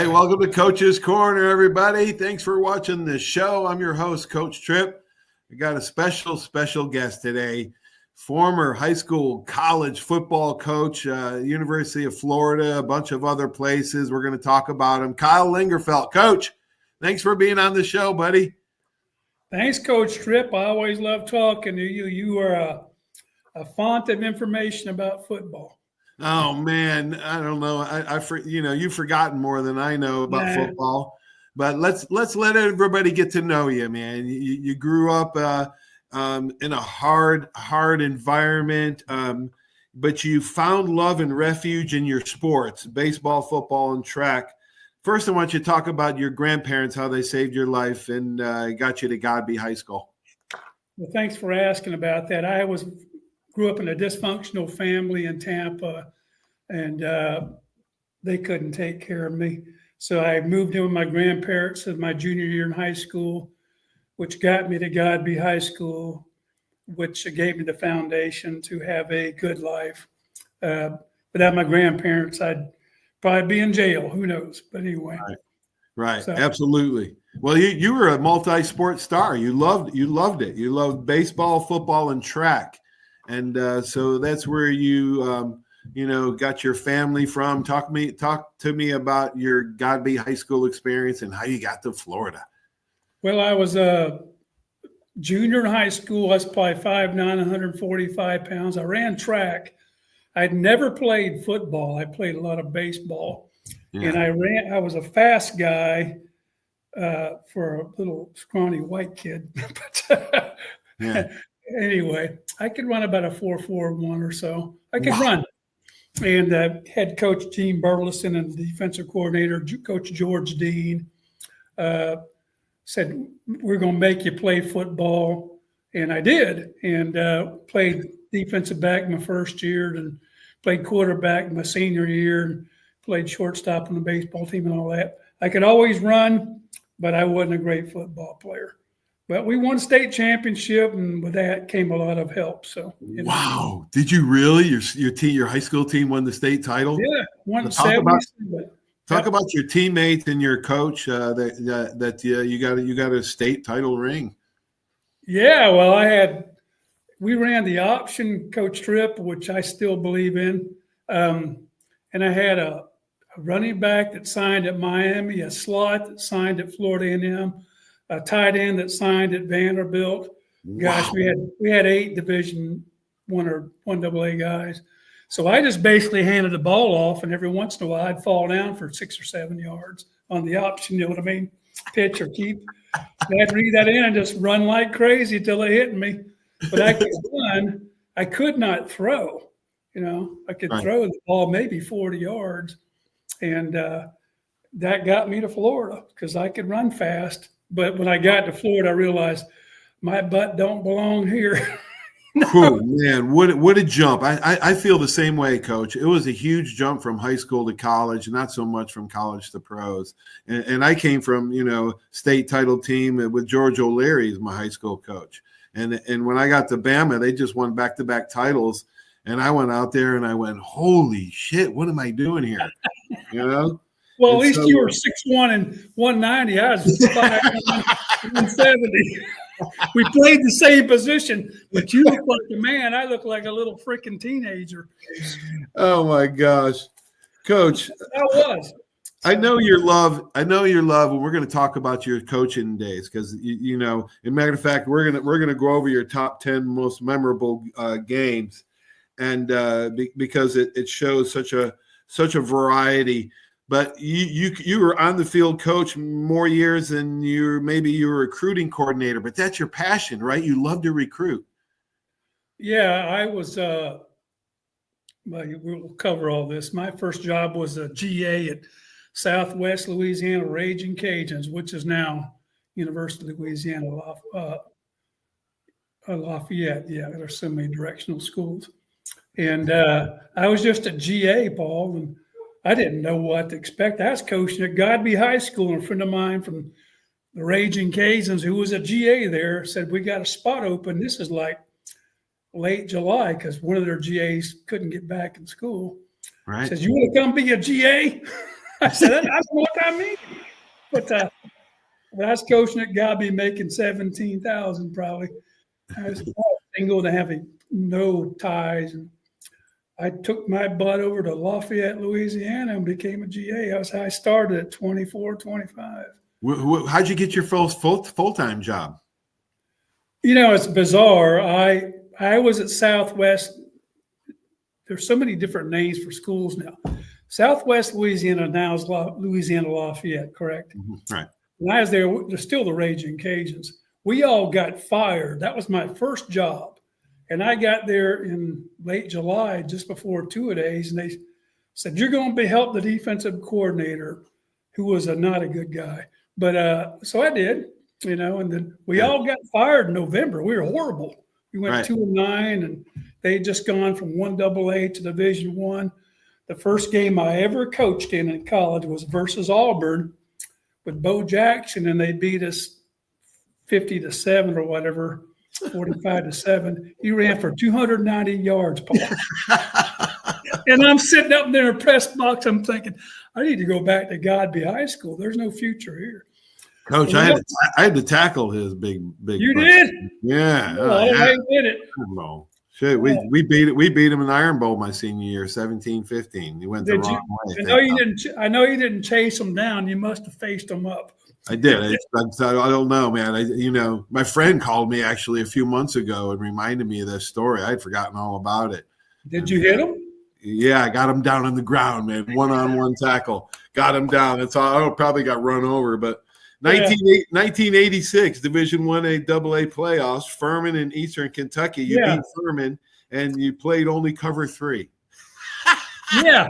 Hey, welcome to Coach's Corner, everybody. Thanks for watching this show. I'm your host, Coach Tripp. We got a special guest today, former high school, college football coach, University of Florida, a bunch of other places. We're going to talk about him. Kyle Lingerfelt. Coach, thanks for being on the show, buddy. Thanks, Coach Tripp. I always love talking to you. You are a font of information about football. Oh man, I don't know. You've forgotten more than I know about football. But let's let everybody get to know you, man. You grew up in a hard environment, but you found love and refuge in your sports, baseball, football, and track. First, I want you to talk about your grandparents, how they saved your life and got you to Godby High School. Well, thanks for asking about that. I grew up in a dysfunctional family in Tampa, and they couldn't take care of me. So I moved in with my grandparents in my junior year in high school, which got me to Godby High School, which gave me the foundation to have a good life. Without my grandparents, I'd probably be in jail. Who knows? But anyway. Right. So, absolutely. Well, you were a multi-sport star. You loved it. You loved baseball, football, and track. And so that's where you got your family from. Talk to me about your Godby High School experience and how you got to Florida. Well, I was a junior in high school. I was probably 5'9", 145 pounds. I ran track. I'd never played football. I played a lot of baseball. Yeah. And I was a fast guy for a little scrawny white kid. But yeah. Anyway, I could run about a 4.41 or so. I could run. And head coach Gene Burleson and the defensive coordinator, Coach George Dean, said, we're going to make you play football. And I did. And played defensive back my first year and played quarterback my senior year and played shortstop on the baseball team and all that. I could always run, but I wasn't a great football player. But we won state championship, and with that came a lot of help. So, wow, did you really? Your high school team won the state title? Yeah, won Talk about your teammates and your coach that you got a state title ring. Yeah, well, we ran the option, Coach Tripp, which I still believe in, and I had a running back that signed at Miami, a slot that signed at Florida A&M. A tight end that signed at Vanderbilt. Gosh, wow. we had 8 Division I or 1AA guys. So I just basically handed the ball off, and every once in a while I'd fall down for 6 or 7 yards on the option, you know what I mean? Pitch or keep. And I'd read that in and just run like crazy until they hit me. But I could run. I could not throw. I could throw the ball maybe 40 yards. And that got me to Florida because I could run fast. But when I got to Florida, I realized my butt don't belong here. Oh, man, what a jump. I feel the same way, Coach. It was a huge jump from high school to college, not so much from college to pros. And I came from, state title team with George O'Leary as my high school coach. And when I got to Bama, they just won back-to-back titles. And I went out there and I went, holy shit, what am I doing here? Well, at least you were 6'1" and 190. I was 5'1", 170. We played the same position, but you look like a man. I look like a little freaking teenager. Oh my gosh, Coach! I know your love. And we're going to talk about your coaching days because as a matter of fact, we're gonna go over your top 10 most memorable games, and because it shows such a variety. But you were on the field coach more years than you were a recruiting coordinator, but that's your passion, right? You love to recruit. Yeah, I was we'll cover all this. My first job was a GA at Southwest Louisiana Raging Cajuns, which is now University of Louisiana Lafayette. Yeah, there's so many directional schools. And I was just a GA, Paul, and I didn't know what to expect. I was coaching at Godby High School, and a friend of mine from the Raging Cajuns, who was a GA there, said, we got a spot open. This is like late July because one of their GAs couldn't get back in school. Right. Says, you want to come be a GA? I said, I don't know what that means. But when I was coaching it, God be making 17,000 probably. I was single to having no ties, and I took my butt over to Lafayette, Louisiana, and became a GA. I started at 24, 25. How'd you get your first full-time job? It's bizarre. I was at Southwest. There's so many different names for schools now. Southwest Louisiana now is Louisiana Lafayette, correct? Mm-hmm. Right. When I was there, there's still the Raging Cajuns. We all got fired. That was my first job. And I got there in late July, just before two-a-days, and they said, you're going to be help the defensive coordinator, who was not a good guy. But so I did, and then we all got fired in November. We were horrible. We went 2-9, and they had just gone from 1AA to Division I. The first game I ever coached in college was versus Auburn with Bo Jackson, and they beat us 50-7 or whatever, 45-7. He ran for 290 yards, Paul. And I'm sitting up there in the press box. I'm thinking, I need to go back to Godby High School. There's no future here. Coach, I had to tackle his big. You did? Yeah. I did it. No. Shit, we beat him in the Iron Bowl my senior year, 17-15. He went the wrong way. I know you didn't chase him down. You must have faced him up. I did. I don't know, man. My friend called me actually a few months ago and reminded me of this story. I'd forgotten all about it. Did you hit him? Yeah, I got him down on the ground, man. One-on-one tackle. Got him down. That's all. I probably got run over, but 1986 Division I AA playoffs, Furman and Eastern Kentucky. You beat Furman, and you played only cover 3. Yeah.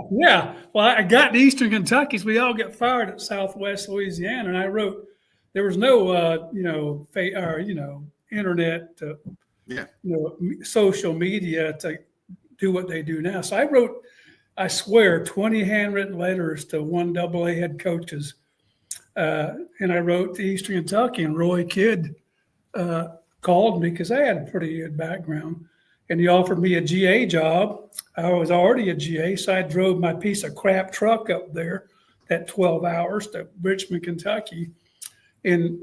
Well, I got to Eastern Kentucky. So we all got fired at Southwest Louisiana, and I wrote. There was no, internet, social media to do what they do now. So I wrote, I swear, 20 handwritten letters to 1AA head coaches. And I wrote to Eastern Kentucky, and Roy Kidd called me because I had a pretty good background, and he offered me a GA job. I was already a GA, so I drove my piece of crap truck up there that 12 hours to Richmond, Kentucky. And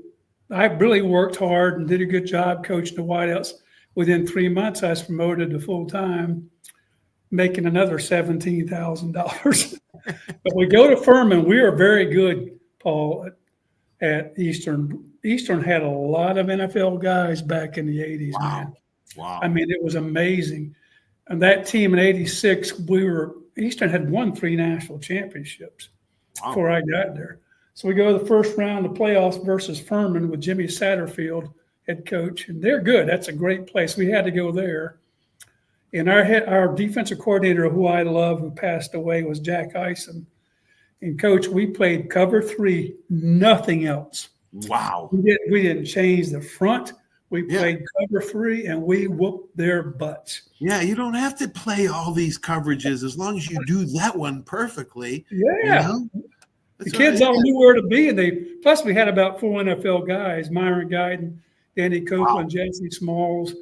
I really worked hard and did a good job coaching the Whiteouts. Within 3 months, I was promoted to full-time, making another $17,000. But we go to Furman. We are very good, Paul, at Eastern. Eastern had a lot of NFL guys back in the 80s, man. Wow. I mean, it was amazing. And that team in 86, Eastern had won 3 national championships before I got there. So we go to the first round of playoffs versus Furman with Jimmy Satterfield, head coach, and they're good. That's a great place. We had to go there. And our defensive coordinator, who I love, who passed away, was Jack Eisen. And coach, we played cover 3, nothing else. Wow. We didn't change the front. We played cover 3, and we whooped their butts. Yeah, you don't have to play all these coverages as long as you do that one perfectly. Yeah. The kids all knew where to be, and plus we had about 4 NFL guys: Myron Guyton, Danny Copeland, Jesse Smalls,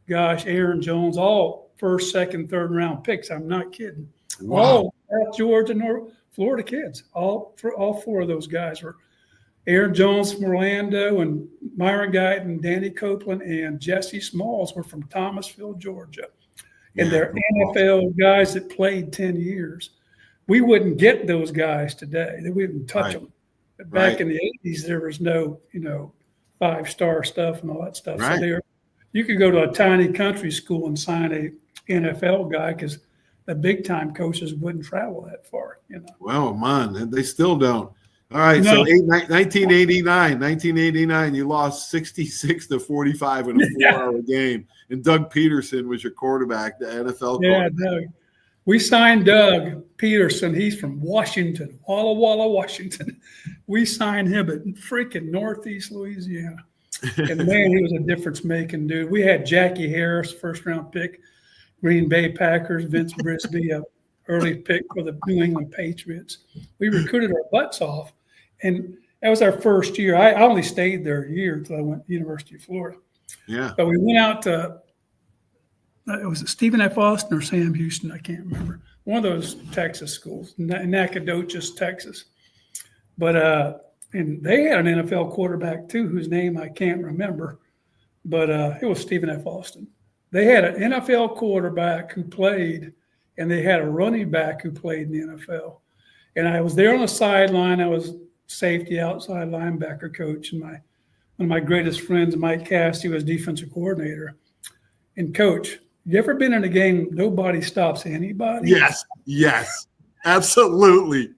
Aaron Jones, all first, second, third round picks. I'm not kidding. All South Georgia, Florida kids. All 4 of those guys were Aaron Jones from Orlando, and Myron Guyton, Danny Copeland, and Jesse Smalls were from Thomasville, Georgia. And they're NFL guys that played 10 years. We wouldn't get those guys today. We wouldn't touch them. But back in the 80s, there was no, 5-star stuff and all that stuff. Right. So you could go to a tiny country school and sign a NFL guy because the big-time coaches wouldn't travel that far. Well, man, they still don't. All right, so 1989, you lost 66-45 in a 4-hour game, and Doug Peterson was your quarterback, the NFL quarterback. Yeah, Doug. We signed Doug Peterson. He's from Washington, Walla Walla, Washington. We signed him at freaking Northeast Louisiana. And, man, he was a difference-making dude. We had Jackie Harris, first-round pick, Green Bay Packers, Vince Brisby, early pick for the New England Patriots. We recruited our butts off, and that was our first year. I only stayed there a year until I went to the University of Florida. Yeah. But we went out to was it Stephen F. Austin or Sam Houston? I can't remember. One of those Texas schools, Nacogdoches, Texas. But and they had an NFL quarterback too, whose name I can't remember, but it was Stephen F. Austin. They had an NFL quarterback who played, and they had a running back who played in the NFL. And I was there on the sideline. I was safety outside linebacker coach, and one of my greatest friends, Mike Cassidy, was defensive coordinator. And coach, you ever been in a game nobody stops anybody? Yes, absolutely.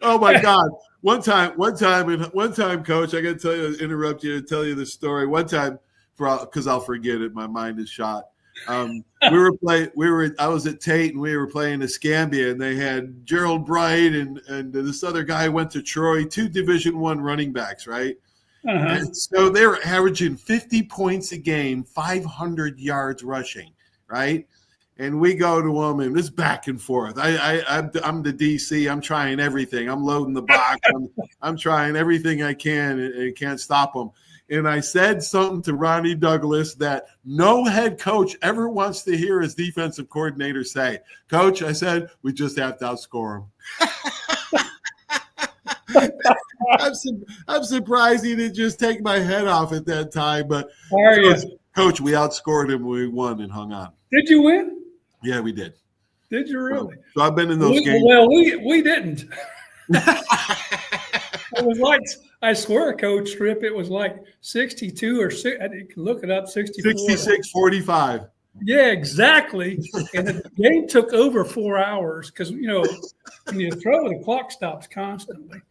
Oh my God. One time, coach, I got to tell you, interrupt you to tell you this story. One time, because I'll forget it, my mind is shot. I was at Tate, and we were playing Escambia, and they had Gerald Bright and this other guy went to Troy, 2 Division I running backs, right? And so they were averaging 50 points a game, 500 yards rushing, right? And we go to them, and it's back and forth. I'm the DC. I'm trying everything. I'm loading the box. I'm trying everything I can, and can't stop them. And I said something to Ronnie Douglas that no head coach ever wants to hear his defensive coordinator say. Coach, I said, we just have to outscore him. I'm surprised he didn't just take my head off at that time. But Coach, we outscored him. We won and hung on. Did you win? Yeah, we did. Did you really? So I've been in those games. Well, we didn't. It was like, I swear, Coach Tripp, it was like 62 or I can look it up, 64. 66-45. Yeah, exactly. And the game took over 4 hours because, when you throw, the clock stops constantly.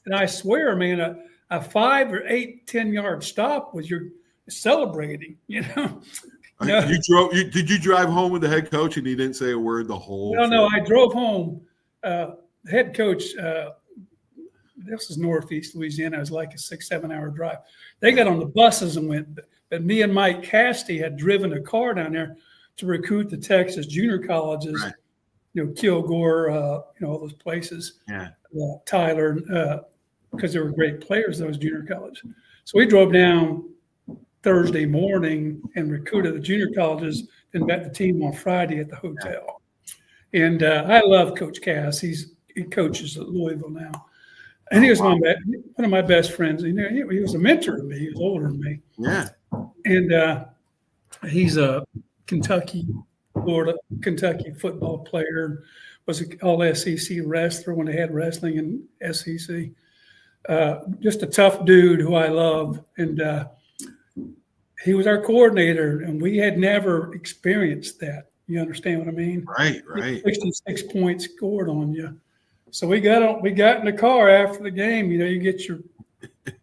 And I swear, man, a 5 or 8, 10-yard stop was you're celebrating, Did you drive home with the head coach and he didn't say a word the whole time? No, I drove home. The head coach, this is Northeast Louisiana. It was like a 6-7 hour drive. They got on the buses and went, but me and Mike Cassidy had driven a car down there to recruit the Texas junior colleges, right. Kilgore, all those places, Tyler, because they were great players, those junior colleges. So we drove down Thursday morning and recruited the junior colleges, then met the team on Friday at the hotel. And I love Coach Cass. He coaches at Louisville now. And he was one of my best friends. He was a mentor to me. He was older than me. Yeah. And he's a Kentucky football player, was an all-SEC wrestler when they had wrestling in SEC. Just a tough dude who I love. And he was our coordinator, and we had never experienced that. You understand what I mean? Right. 66 points scored on you. So we got in the car after the game. You get your,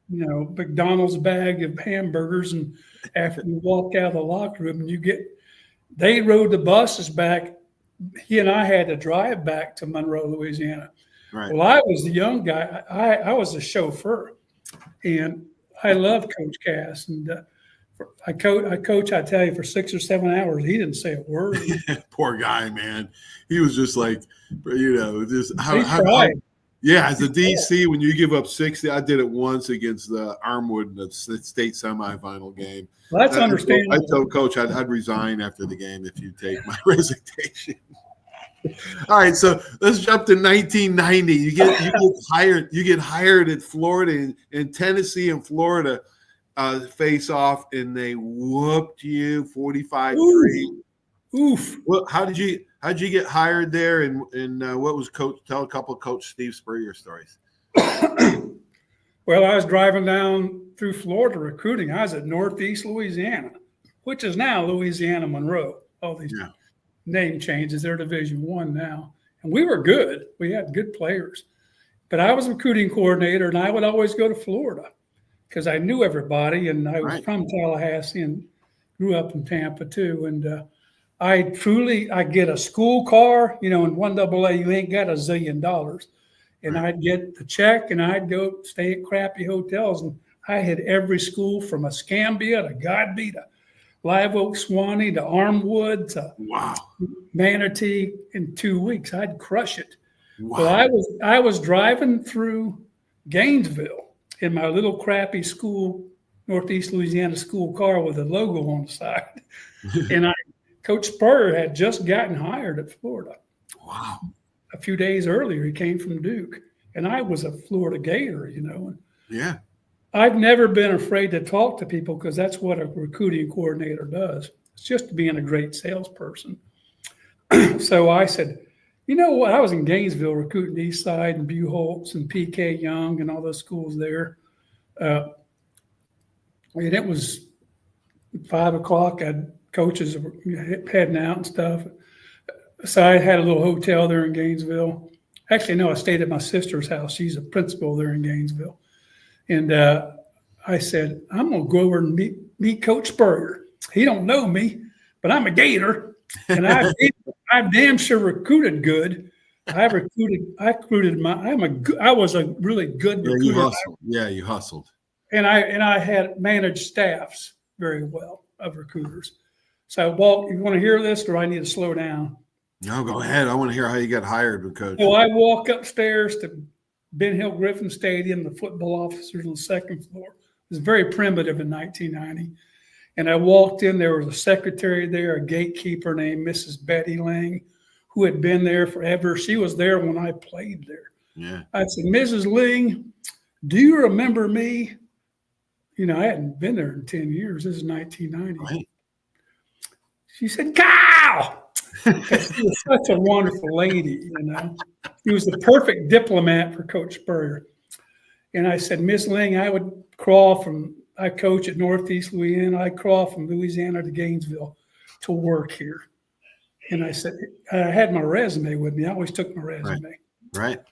McDonald's bag of hamburgers, and after you walk out of the locker room, and they rode the buses back. He and I had to drive back to Monroe, Louisiana. Right. Well, I was the young guy. I was a chauffeur, and I love Coach Cass. And I tell you, for 6 or 7 hours, he didn't say a word. Poor guy, man. He was just like, as a DC, when you give up 60, I did it once against the Armwood in the state semifinal game. Well, that's understandable. I told Coach I'd resign after the game if you take my resignation. All right, so let's jump to 1990. You get hired at Florida, in Tennessee and Florida. Face off, and they whooped you 45-3. Oof. Well, how'd you get hired there, and what was Coach? Tell a couple of Coach Steve Spurrier stories. Well, I was driving down through Florida recruiting. I was at Northeast Louisiana, which is now Louisiana Monroe. All these name changes. They're Division I now, and we were good. We had good players, but I was recruiting coordinator, and I would always go to Florida because I knew everybody, and I was from Tallahassee and grew up in Tampa too. And I get a school car, in 1AA, you ain't got $1 zillion. And I'd get the check, and I'd go stay at crappy hotels. And I had every school from Escambia to Godby to Live Oak, Swanee to Armwood to Manatee in 2 weeks. I'd crush it. Wow. Well, I was driving through Gainesville in my little crappy school, Northeast Louisiana school car with a logo on the side. And Coach Spurrier had just gotten hired at Florida. Wow. A few days earlier, he came from Duke. And I was a Florida Gator, you know. Yeah. I've never been afraid to talk to people because that's what a recruiting coordinator does. It's just being a great salesperson. So I said, you know what? I was in Gainesville recruiting East Side and Buchholz and PK Young and all those schools there. And it was 5 o'clock. Coaches were heading out and stuff. So I had a little hotel there in Gainesville. Actually, no, I stayed at my sister's house. She's a principal there in Gainesville. And I said, I'm going to go over and meet Coach Spurrier. He don't know me, but I'm a Gator. And I've damn sure recruited good. I was a really good recruiter. You hustled. Yeah, you hustled. And I had managed staffs very well of recruiters. So, Walt, you want to hear this, or do I need to slow down? No, go ahead. I want to hear how you got hired with Coach. So I walk upstairs to Ben Hill Griffin Stadium. The football officers on the second floor. It was very primitive in 1990. And I walked in. There was a secretary there, a gatekeeper named Mrs. Betty Lang, who had been there forever. She was there when I played there. Yeah. I said, Mrs. Ling, do you remember me? You know, I hadn't been there in 10 years. This is 1990. Right. She said, Kyle! She was such a wonderful lady, you know. She was the perfect diplomat for Coach Spurrier. And I said, Miss Ling, I coach at Northeast Louisiana. I crawl from Louisiana to Gainesville to work here. And I said, I had my resume with me. I always took my resume. Right.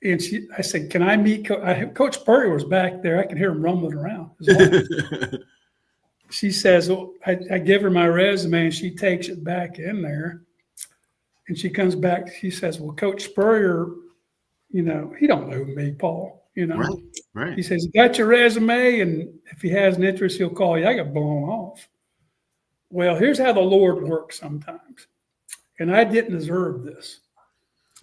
And I said, can I meet Coach Spurrier was back there. I could hear him rumbling around. She says, well, I give her my resume and she takes it back in there. And she comes back. She says, well, Coach Spurrier, you know, he don't know me, Paul. You know, right. He says, you got your resume, and if he has an interest, he'll call you. I got blown off. Well, here's how the Lord works sometimes. And I didn't deserve this.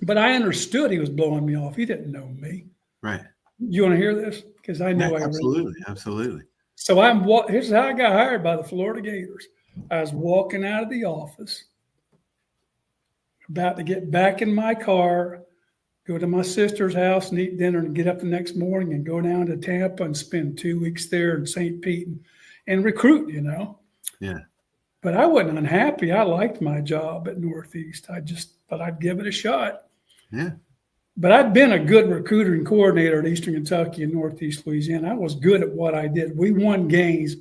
But I understood he was blowing me off. He didn't know me. Right. You want to hear this? Because I know I absolutely. Absolutely. So here's how I got hired by the Florida Gators. I was walking out of the office, about to get back in my car, go to my sister's house and eat dinner and get up the next morning and go down to Tampa and spend 2 weeks there in St. Pete and recruit, you know. Yeah. But I wasn't unhappy. I liked my job at Northeast. I just thought I'd give it a shot. Yeah. But I'd been a good recruiter and coordinator at Eastern Kentucky and Northeast Louisiana. I was good at what I did. We won games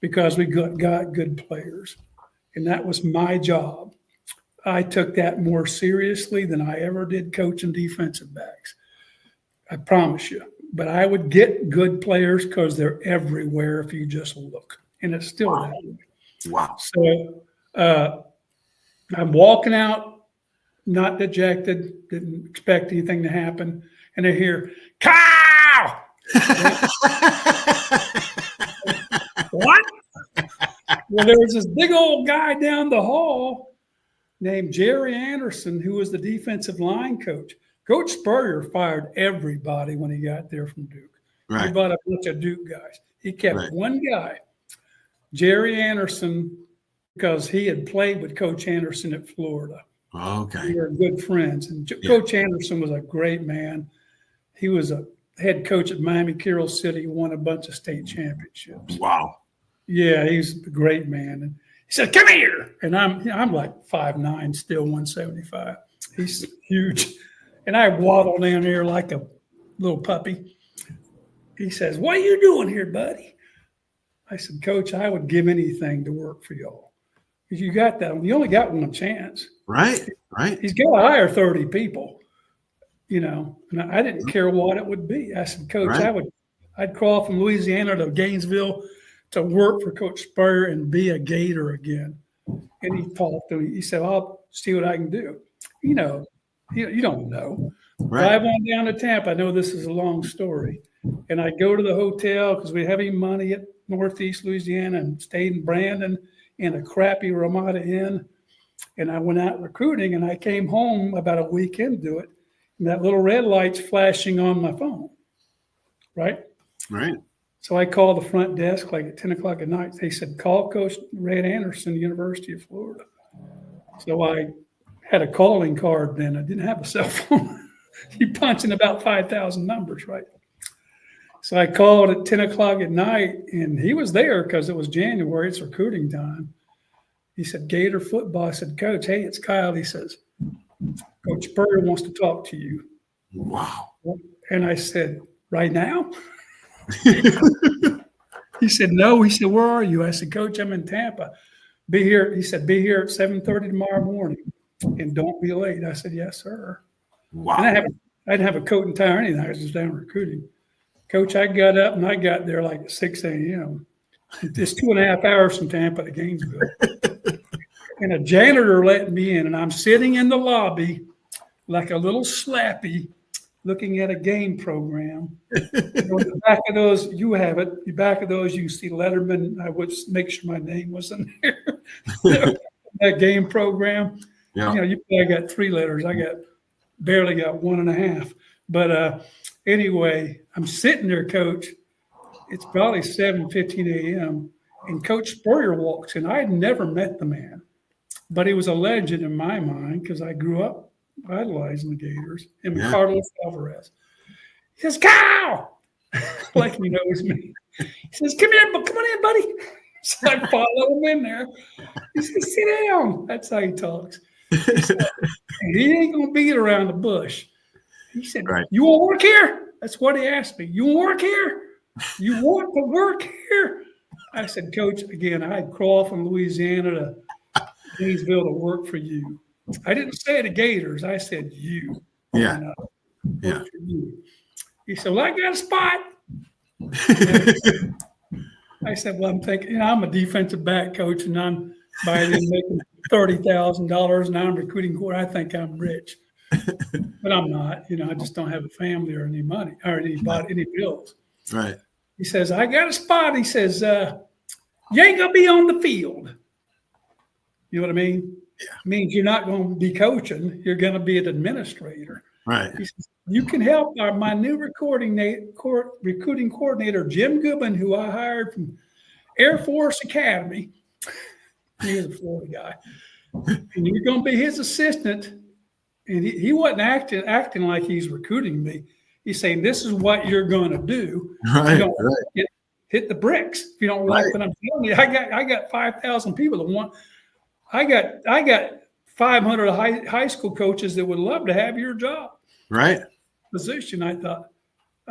because we got good players. And that was my job. I took that more seriously than I ever did coaching defensive backs. I promise you. But I would get good players because they're everywhere if you just look. And it's still that way. Wow. So I'm walking out, not dejected, didn't expect anything to happen. And I hear, Kyle! What? Well, there was this big old guy down the hall named Jerry Anderson, who was the defensive line coach. Coach Spurrier fired everybody when he got there from Duke. Right. He brought a bunch of Duke guys. He kept one guy, Jerry Anderson, because he had played with Coach Anderson at Florida. Okay. We were good friends. And Coach Anderson was a great man. He was a head coach at Miami Carroll City, won a bunch of state championships. Wow. Yeah, he's a great man. And he said, come here. And I'm like 5'9", still 175. He's huge. And I waddle down there like a little puppy. He says, what are you doing here, buddy? I said, Coach, I would give anything to work for y'all. Because you got that. You only got one chance. Right. He's got to hire 30 people, you know. And I didn't care what it would be. I said, Coach, I'd crawl from Louisiana to Gainesville to work for Coach Spurrier and be a Gator again. And he talked to me. He said, I'll see what I can do. You know, you don't know. Drive on down to Tampa. I know this is a long story. And I go to the hotel because we have any money at Northeast Louisiana and stayed in Brandon in a crappy Ramada Inn. And I went out recruiting and I came home about a week into it. And that little red light's flashing on my phone. Right. So I called the front desk like at 10 o'clock at night. They said, call Coach Red Anderson, University of Florida. So I had a calling card then. I didn't have a cell phone. You punch in about 5,000 numbers, right? So I called at 10 o'clock at night, and he was there because it was January. It's recruiting time. He said, Gator football. I said, Coach, hey, it's Kyle. He says, Coach Spurrier wants to talk to you. Wow. And I said, right now? He said, no. He said, where are you? I said, Coach, I'm in Tampa. Be here. He said, be here at 7:30 tomorrow morning, and don't be late. I said, yes, sir. Wow. And I didn't have a coat and tie or anything. I was just down recruiting. Coach, I got up and I got there like at 6 a.m. It's 2.5 hours from Tampa to Gainesville. And a janitor let me in, and I'm sitting in the lobby like a little slappy looking at a game program. On the back of those, you have it. The back of those, you see Letterman. I would make sure my name was in there. That game program. Yeah. You know, you probably got 3 letters. I barely got 1.5. But anyway, I'm sitting there, Coach. It's probably 7:15 a.m. And Coach Spurrier walks in. I had never met the man, but he was a legend in my mind because I grew up idolizing the Gators. And Carlos Alvarez. He says, Kyle! Like he knows me. He says, come on in, buddy. So I follow him in there. He says, sit down. That's how he talks. He said, and he ain't going to beat around the bush. He said, you want to work here? That's what he asked me. You want to work here? You want to work here? I said, Coach, again, I'd crawl from Louisiana to Gainesville to work for you. I didn't say the Gators. I said you. Yeah. Work for you. He said, well, I got a spot. I said, well, I'm thinking, I'm a defensive back coach, and I'm by then making $30,000, and I'm recruiting court. I think I'm rich. But I'm not. I just don't have a family or any money or any bills. Right. He says, I got a spot. He says, you ain't going to be on the field. You know what I mean? Yeah. It means you're not going to be coaching. You're going to be an administrator. Right. He says, you can help my new recruiting coordinator, Jim Goodman, who I hired from Air Force Academy. He was a Florida guy. And you're going to be his assistant. And he wasn't acting like he's recruiting me. He's saying, this is what you're going to do. Right. Hit the bricks. If you don't like what I'm telling you, I got 5,000 people that want. I got 500 high school coaches that would love to have your job. Right. Position. I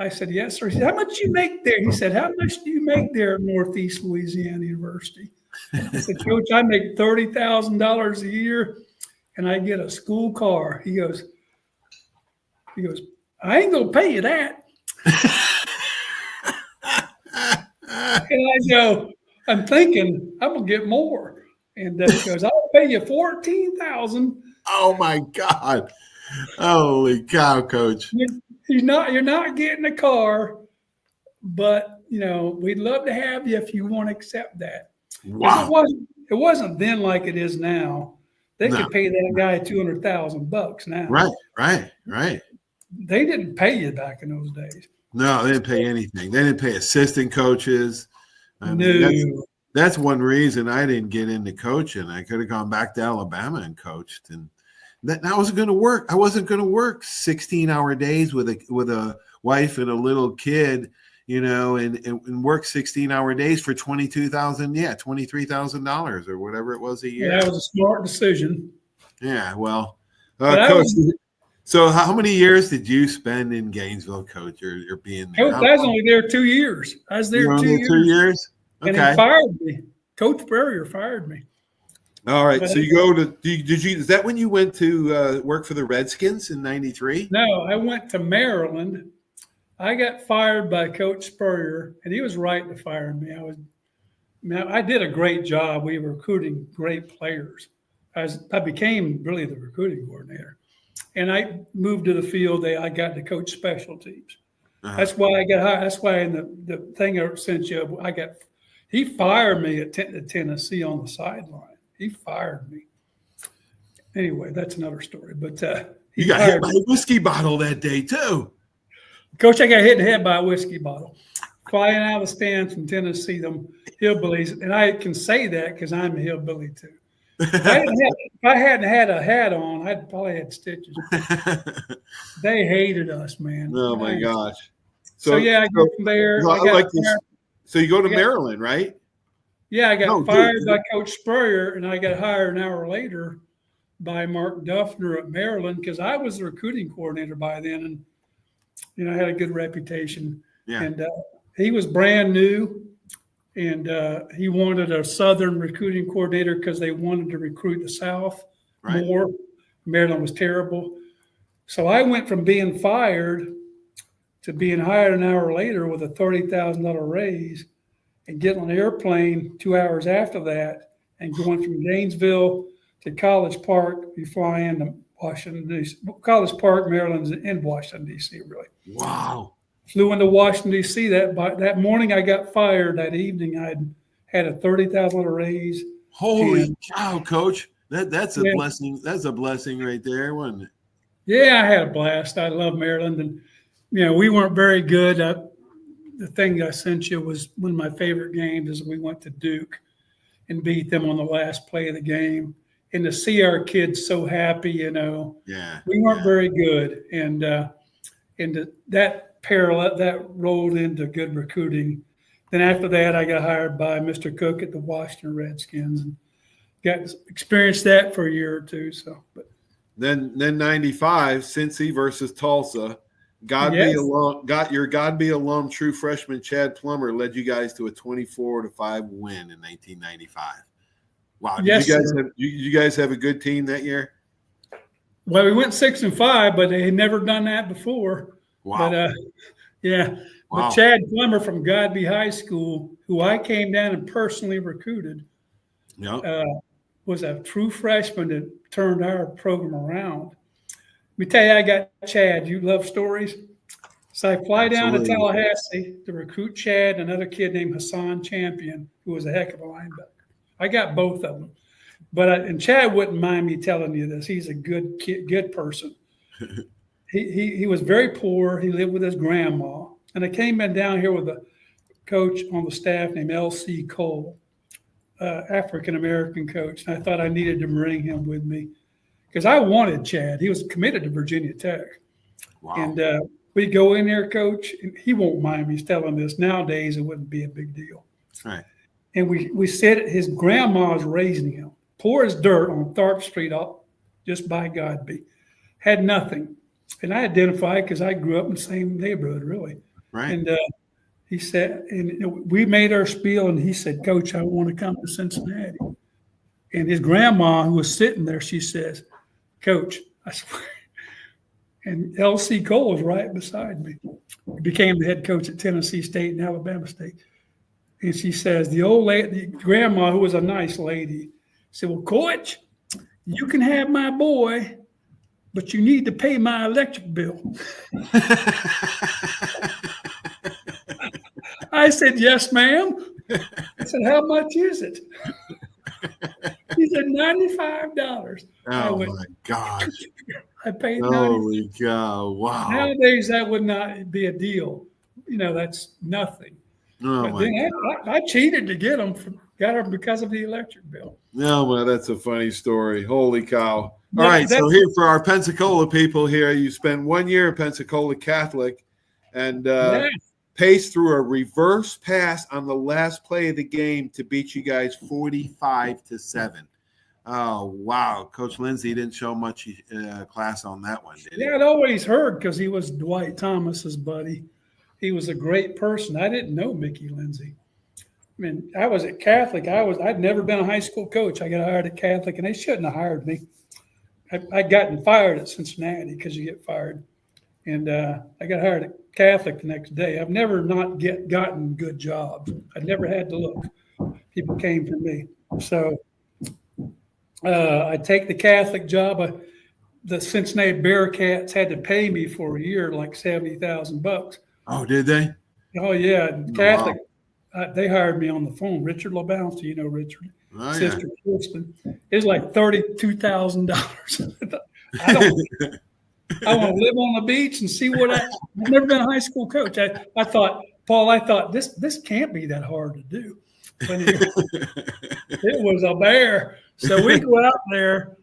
said, yes, sir. He said, how much do you make there? He said, how much do you make there at Northeast Louisiana University? I said, Coach, I make $30,000 a year, and I get a school car. He goes, I ain't gonna pay you that. And I go, I'm thinking I'm gonna get more. And he goes, I'll pay you $14,000. Oh my God! Holy cow, Coach! You're not getting a car, but we'd love to have you if you want to accept that. Wow! It wasn't then like it is now. They could pay that guy $200,000 now. Right. They didn't pay you back in those days. No, they didn't pay anything. They didn't pay assistant coaches. That's one reason I didn't get into coaching. I could have gone back to Alabama and coached, and that wasn't going to work. I wasn't going to work 16-hour days with a wife and a little kid, and work 16-hour days for $23,000 or whatever it was a year. Yeah, that was a smart decision. Yeah, well, Coach. So how many years did you spend in Gainesville, Coach, or being there? Coach, I was only there 2 years. I was there 2 years. 2 years? Okay. And he fired me. Coach Spurrier fired me. All right. So you go to is that when you went to work for the Redskins in '93? No, I went to Maryland. I got fired by Coach Spurrier, and he was right to fire me. I did a great job. We were recruiting great players. I became really the recruiting coordinator. And I moved to the field. I got to coach special teams. Uh-huh. That's why I got hired. That's why in the thing I sent you, he fired me at Tennessee on the sideline. He fired me. Anyway, that's another story. But you got hit by a whiskey bottle that day too. Coach, I got hit in the head by a whiskey bottle. Flying out of the stands from Tennessee, them hillbillies. And I can say that because I'm a hillbilly too. If I hadn't had a hat on, I'd probably had stitches. They hated us, man. Oh my gosh. So yeah, I go from there. I like this. So you go to Maryland, right? Yeah, I got fired by Coach Spurrier, and I got hired an hour later by Mark Duffner at Maryland because I was the recruiting coordinator by then, and I had a good reputation. Yeah. And he was brand new, and he wanted a Southern recruiting coordinator because they wanted to recruit the South more. Maryland was terrible. So I went from being fired to being hired an hour later with a $30,000 raise and getting on an airplane 2 hours after that and going from Gainesville to College Park. You fly into Washington, D.C. College Park, Maryland's in Washington, D.C., really. Wow. Flew into Washington, D.C. That morning I got fired. That evening I had a $30,000 raise. Holy cow, Coach. That's a blessing. That's a blessing right there, wasn't it? Yeah, I had a blast. I love Maryland. And, we weren't very good. The thing I sent you was one of my favorite games is we went to Duke and beat them on the last play of the game. And to see our kids so happy, we weren't very good. And that rolled into good recruiting. Then after that, I got hired by Mr. Cook at the Washington Redskins and got to experience that for a year or two. So, but then 95, Cincy versus Tulsa. Godby alum, true freshman Chad Plummer led you guys to a 24-5 win in 1995. Wow! Did you guys have a good team that year? Well, we went 6-5, but they had never done that before. Wow! But But Chad Plummer from Godby High School, who I came down and personally recruited, was a true freshman that turned our program around. Let me tell you, I got Chad. You love stories? So I fly down to Tallahassee to recruit Chad, another kid named Hassan Champion, who was a heck of a linebacker. I got both of them. And Chad wouldn't mind me telling you this. He's a good kid, good person. He was very poor. He lived with his grandma. And I came down here with a coach on the staff named L.C. Cole, African-American coach. And I thought I needed to bring him with me because I wanted Chad. He was committed to Virginia Tech. Wow. And we go in there, coach, and he won't mind me telling this. Nowadays, it wouldn't be a big deal. Right. And we said his grandma was raising him, poor as dirt on Tharp Street, just by Godby. Had nothing. And I identified because I grew up in the same neighborhood, really. Right. And he said, and we made our spiel, and he said, Coach, I want to come to Cincinnati. And his grandma, who was sitting there, she says, Coach, I swear. And L.C. Cole was right beside me. He became the head coach at Tennessee State and Alabama State. And she says, the old lady, the grandma, who was a nice lady, said, well, Coach, you can have my boy, but you need to pay my electric bill. I said, yes, ma'am. I said, how much is it? He said, $95. Oh, my gosh. I paid $95. Holy cow. Wow. Nowadays, that would not be a deal. That's nothing. Oh, but then I cheated to get them. Got them because of the electric bill. No, well, that's a funny story. Holy cow. All right, so here for our Pensacola people here, you spent 1 year at Pensacola Catholic and paced through a reverse pass on the last play of the game to beat you guys 45-7. Oh, wow. Coach Lindsay didn't show much class on that one, did he? Yeah, I'd always heard because he was Dwight Thomas's buddy. He was a great person. I didn't know Mickey Lindsay. I mean, I was at Catholic. I'd never been a high school coach. I got hired at Catholic, and they shouldn't have hired me. I'd gotten fired at Cincinnati because you get fired. And I got hired at Catholic the next day. I've never not gotten good jobs. I'd never had to look. People came for me. So I take the Catholic job. The Cincinnati Bearcats had to pay me for a year like $70,000. Oh, did they? Oh, yeah. Catholic, they hired me on the phone. Richard LaBounce, you know Richard. Sister Kristen. It was like $32,000. I want to live on the beach and see what I've never been a high school coach. I thought, Paul, this can't be that hard to do. But it was a bear. So we go out there,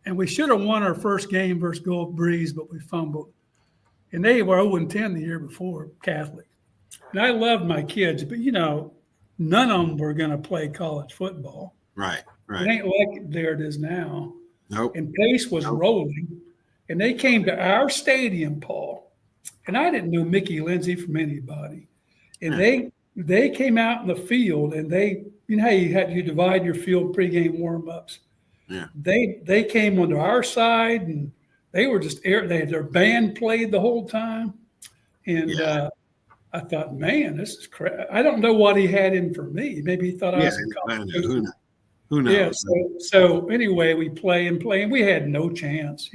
and we should have won our first game versus Gold Breeze, but we fumbled. And they were 0-10 the year before, Catholic. And I loved my kids, but, none of them were going to play college football. Right. It ain't like there it is now. Nope. And Pace was rolling. And they came to our stadium, Paul. And I didn't know Mickey Lindsay from anybody. And they came out in the field, and how you divide your field pregame warm-ups. Yeah. They came onto our side, and they were just their band played the whole time. And I thought, man, this is crap. I don't know what he had in for me. Maybe he thought I was a college. Who knows? Yeah. So anyway, we play, and we had no chance,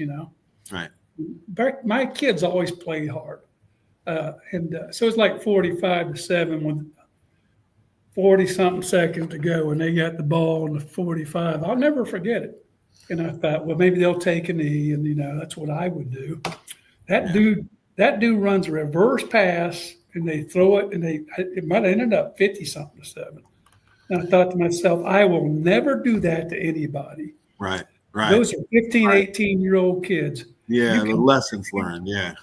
Right. My kids always played hard. So it's like 45-7 with 40-something seconds to go, and they got the ball in the 45. I'll never forget it. And I thought, well, maybe they'll take a knee, and that's what I would do. That dude runs a reverse pass, and they throw it, and it might have ended up 50-something to 7. And I thought to myself, I will never do that to anybody. Right. Those are 15, 18-year-old kids. Yeah, the lessons learned. Yeah.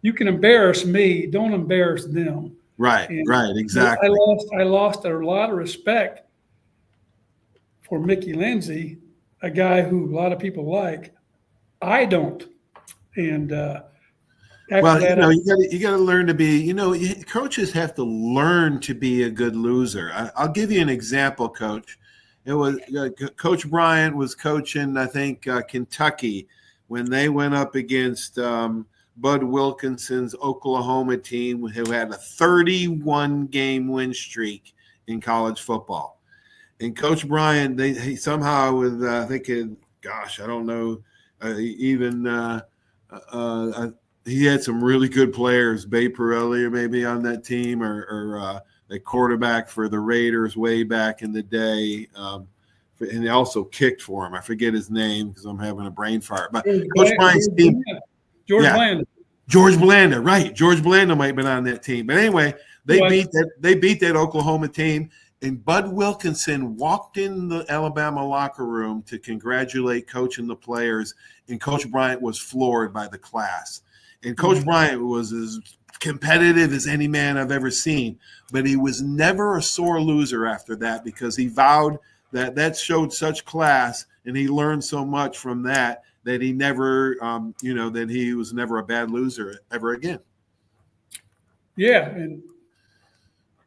You can embarrass me. Don't embarrass them. Right. Exactly. I lost a lot of respect for Mickey Lindsay, a guy who a lot of people like. I don't. And you got to learn to be. Coaches have to learn to be a good loser. I'll give you an example, Coach. It was Coach Bryant was coaching, I think, Kentucky when they went up against Bud Wilkinson's Oklahoma team, who had a 31-game win streak in college football. And Coach Bryant, he somehow with I don't know, he had some really good players, Bay Pirelli maybe on that team, or the quarterback for the Raiders way back in the day. And he also kicked for him. I forget his name because I'm having a brain fart. But Coach Bryant's team, Blanda. George Blanda, right? George Blanda might have been on that team. But anyway, they beat that Oklahoma team. And Bud Wilkinson walked in the Alabama locker room to congratulate Coach and the players. And Coach Bryant was floored by the class. And Coach Bryant was as competitive as any man I've ever seen. But he was never a sore loser after that, because he vowed that showed such class, and he learned so much from that he never, that he was never a bad loser ever again. Yeah, and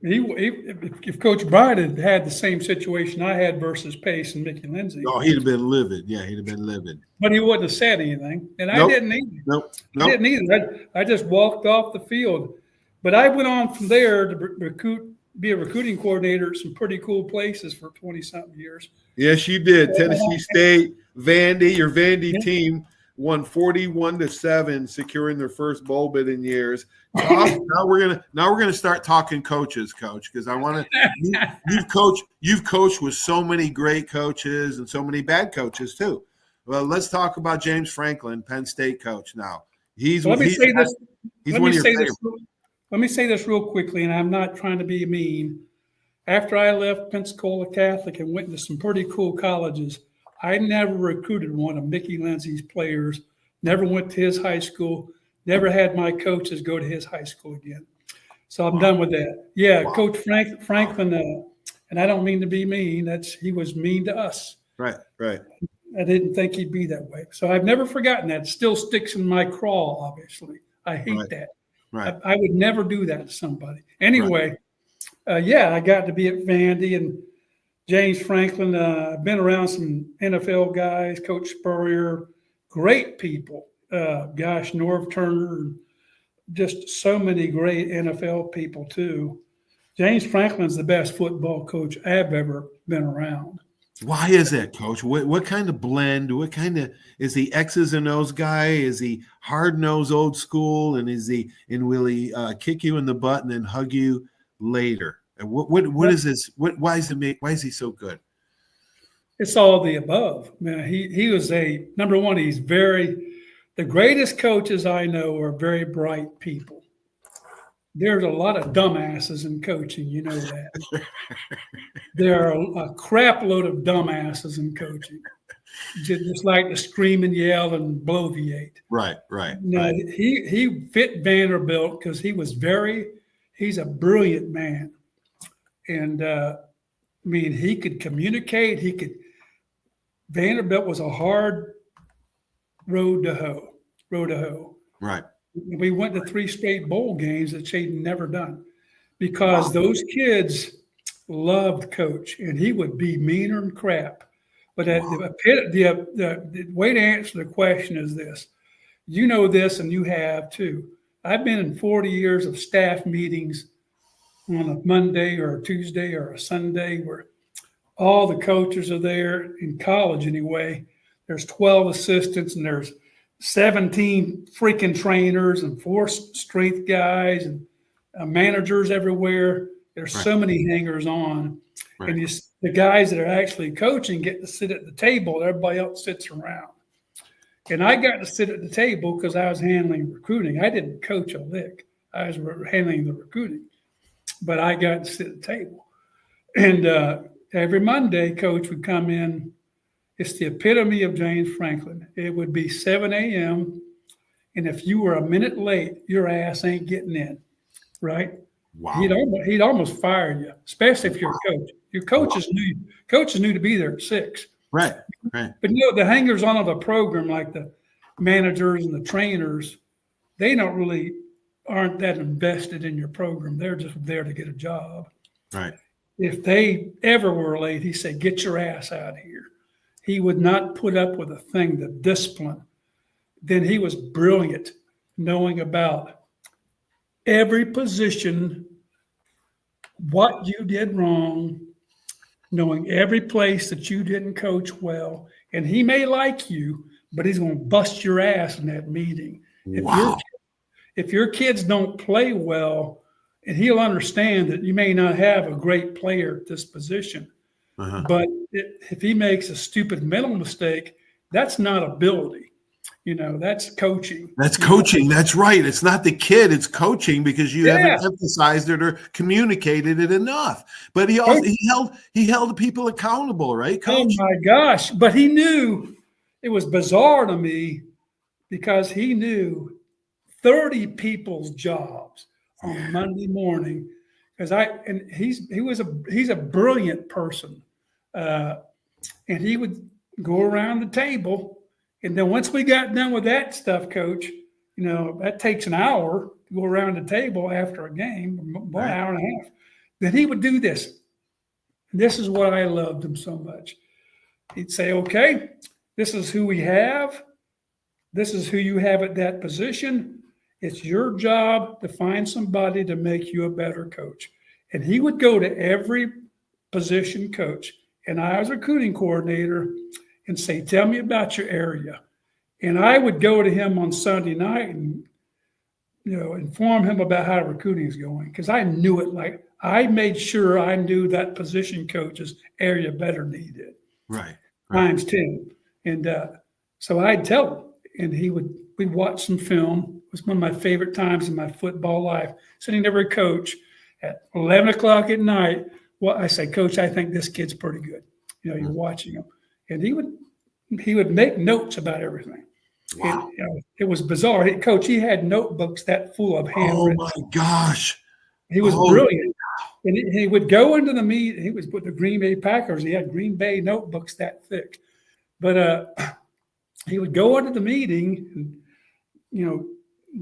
if Coach Bryant had the same situation I had versus Pace and Mickey Lindsay, he'd have been livid. Yeah, he'd have been livid. But he wouldn't have said anything, and I didn't either. Nope. I didn't either. I just walked off the field. But I went on from there to be a recruiting coordinator at some pretty cool places for 20-something years. Yes, you did. Tennessee State, Vandy, your Vandy team won 41-7, securing their first bowl bid in years. Now we're gonna start talking coaches, Coach, because I want to. You've coached with so many great coaches and so many bad coaches too. Well, let's talk about James Franklin, Penn State coach. Now Let me say this real quickly, and I'm not trying to be mean. After I left Pensacola Catholic and went to some pretty cool colleges, I never recruited one of Mickey Lindsay's players, never went to his high school, never had my coaches go to his high school again. So I'm done with that. Yeah, wow. Coach Franklin, and I don't mean to be mean, he was mean to us. Right. I didn't think he'd be that way. So I've never forgotten that. It still sticks in my craw, obviously. I hate that. Right. I would never do that to somebody. Anyway, I got to be at Vandy and James Franklin. I've been around some NFL guys, Coach Spurrier, great people. Norv Turner, just so many great NFL people too. James Franklin's the best football coach I've ever been around. Why is that, Coach? What kind of blend? What kind of is he X's and O's guy? Is he hard nosed old school? And will he kick you in the butt and then hug you later? And what is this? Why is he so good? It's all the above. Man, he was number one. He's the greatest coaches I know are very bright people. there's a lot of dumbasses in coaching. You know that. There are a crap load of dumbasses in coaching. Just like to scream and yell and bloviate. Right. No, he fit Vanderbilt because he's a brilliant man. And he could communicate. Vanderbilt was a hard road to hoe. Right. We went to 3 straight bowl games that she'd never done because those kids loved Coach, and he would be meaner than crap. But the way to answer the question is this. You know this, and you have too. I've been in 40 years of staff meetings on a Monday or a Tuesday or a Sunday where all the coaches are there in college anyway. There's 12 assistants and there's 17 freaking trainers and 4 strength guys and managers everywhere. There's so many hangers on. Right. And the guys that are actually coaching get to sit at the table. Everybody else sits around. And I got to sit at the table because I was handling recruiting. I didn't coach a lick. I was handling the recruiting. But I got to sit at the table. And every Monday, Coach would come in. It's the epitome of James Franklin. It would be 7 a.m. And if you were a minute late, your ass ain't getting in, right? Wow. He'd almost fire you, especially if you're a coach. Your coaches knew to be there at 6. Right. But the hangers on of a program like the managers and the trainers, they aren't that invested in your program. They're just there to get a job. Right. If they ever were late, he said, "Get your ass out of here." He would not put up with a thing, the discipline. Then he was brilliant, knowing about every position, what you did wrong, knowing every place that you didn't coach well. And he may like you, but he's going to bust your ass in that meeting. Wow. If your kids don't play well, and he'll understand that you may not have a great player at this position, but if he makes a stupid mental mistake, that's not ability. That's coaching. That's coaching. That's right. It's not the kid. It's coaching because you haven't emphasized it or communicated it enough. But he held the people accountable, right, Coach? Oh my gosh! But he knew it was bizarre to me because he knew 30 people's jobs on Monday morning. He's a brilliant person, and he would go around the table. And then once we got done with that stuff, Coach, that takes an hour to go around the table after a game, about an hour and a half. Then he would do this. And this is what I loved him so much. He'd say, "Okay, this is who we have. This is who you have at that position. It's your job to find somebody to make you a better coach." And he would go to every position coach, and I was a recruiting coordinator, and say, "Tell me about your area." And I would go to him on Sunday night and, inform him about how recruiting is going. Because I knew it. Like, I made sure I knew that position coach's area better than he did. Right. Times 10. And so I'd tell him. And we'd watch some film. It was one of my favorite times in my football life. Sitting there with a coach at 11 o'clock at night. Well, I say, "Coach, I think this kid's pretty good." You're watching him. And he would make notes about everything. Wow. And, it was bizarre. Coach, he had notebooks that full of handwritten. Oh my gosh. He was brilliant. And he would go into the meet. He was with the Green Bay Packers. He had Green Bay notebooks that thick. But he would go into the meeting and,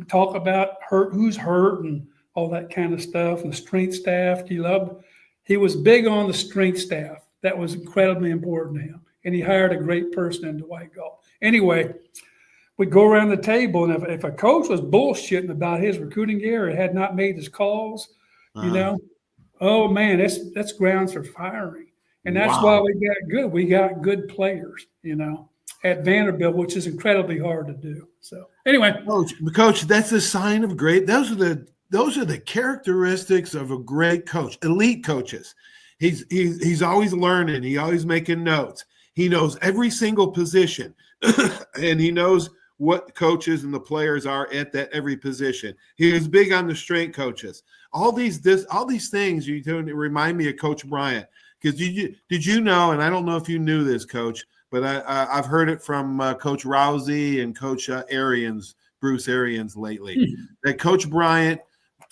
talk about who's hurt and all that kind of stuff, and the strength staff. He was big on the strength staff. That was incredibly important to him. And he hired a great person in Dwight Galt. Anyway, we'd go around the table, and if a coach was bullshitting about his recruiting gear or had not made his calls, oh man, that's grounds for firing. And that's why we got good. We got good players, at Vanderbilt, which is incredibly hard to do. So anyway, Coach, that's a sign of great. Those are the characteristics of a great coach. Elite coaches. He's always learning. He always making notes. He knows every single position, and he knows what coaches and the players are at that every position. He was big on the strength coaches. All these things you do remind me of Coach Bryant. Because did you know, and I don't know if you knew this, Coach, but I've heard it from Coach Rousey and Coach Bruce Arians lately, that Coach Bryant,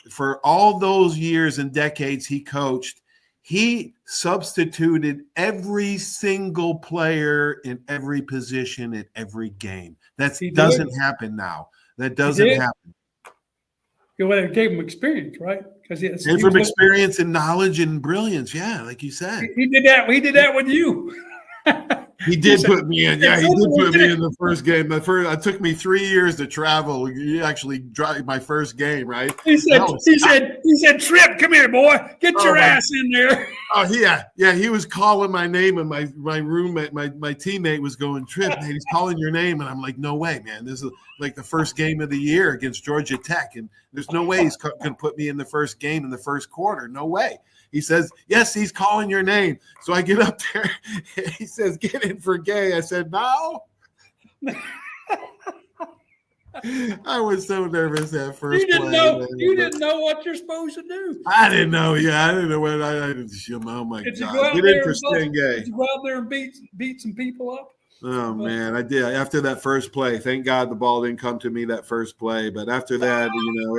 for all those years and decades he coached, he substituted every single player in every position at every game. That doesn't happen now. That doesn't happen. Well, it gave him experience, right? Because he gave him experience and knowledge and brilliance. Yeah, like you said. He did that. He did that with you. He did put me in. Yeah, he did put me in the first game. It took me 3 years to travel. You actually drive my first game, right? He said, Trip, come here, boy. Get your ass in there. Oh, yeah. Yeah, he was calling my name, and my roommate, my teammate was going, Trip, man, he's calling your name. And I'm like, no way, man. This is like the first game of the year against Georgia Tech. And there's no way he's going to put me in the first game in the first quarter. No way. He says, yes, he's calling your name. So I get up there. He says, get in for Gay. I said, no. I was so nervous that first You didn't know what you're supposed to do. I didn't know. Yeah, I didn't know what I didn't. Oh, my God. Get in for Sting Gay. Did you go out there and beat some people up? Oh, man, I did. After that first play, thank God the ball didn't come to me that first play. But after that,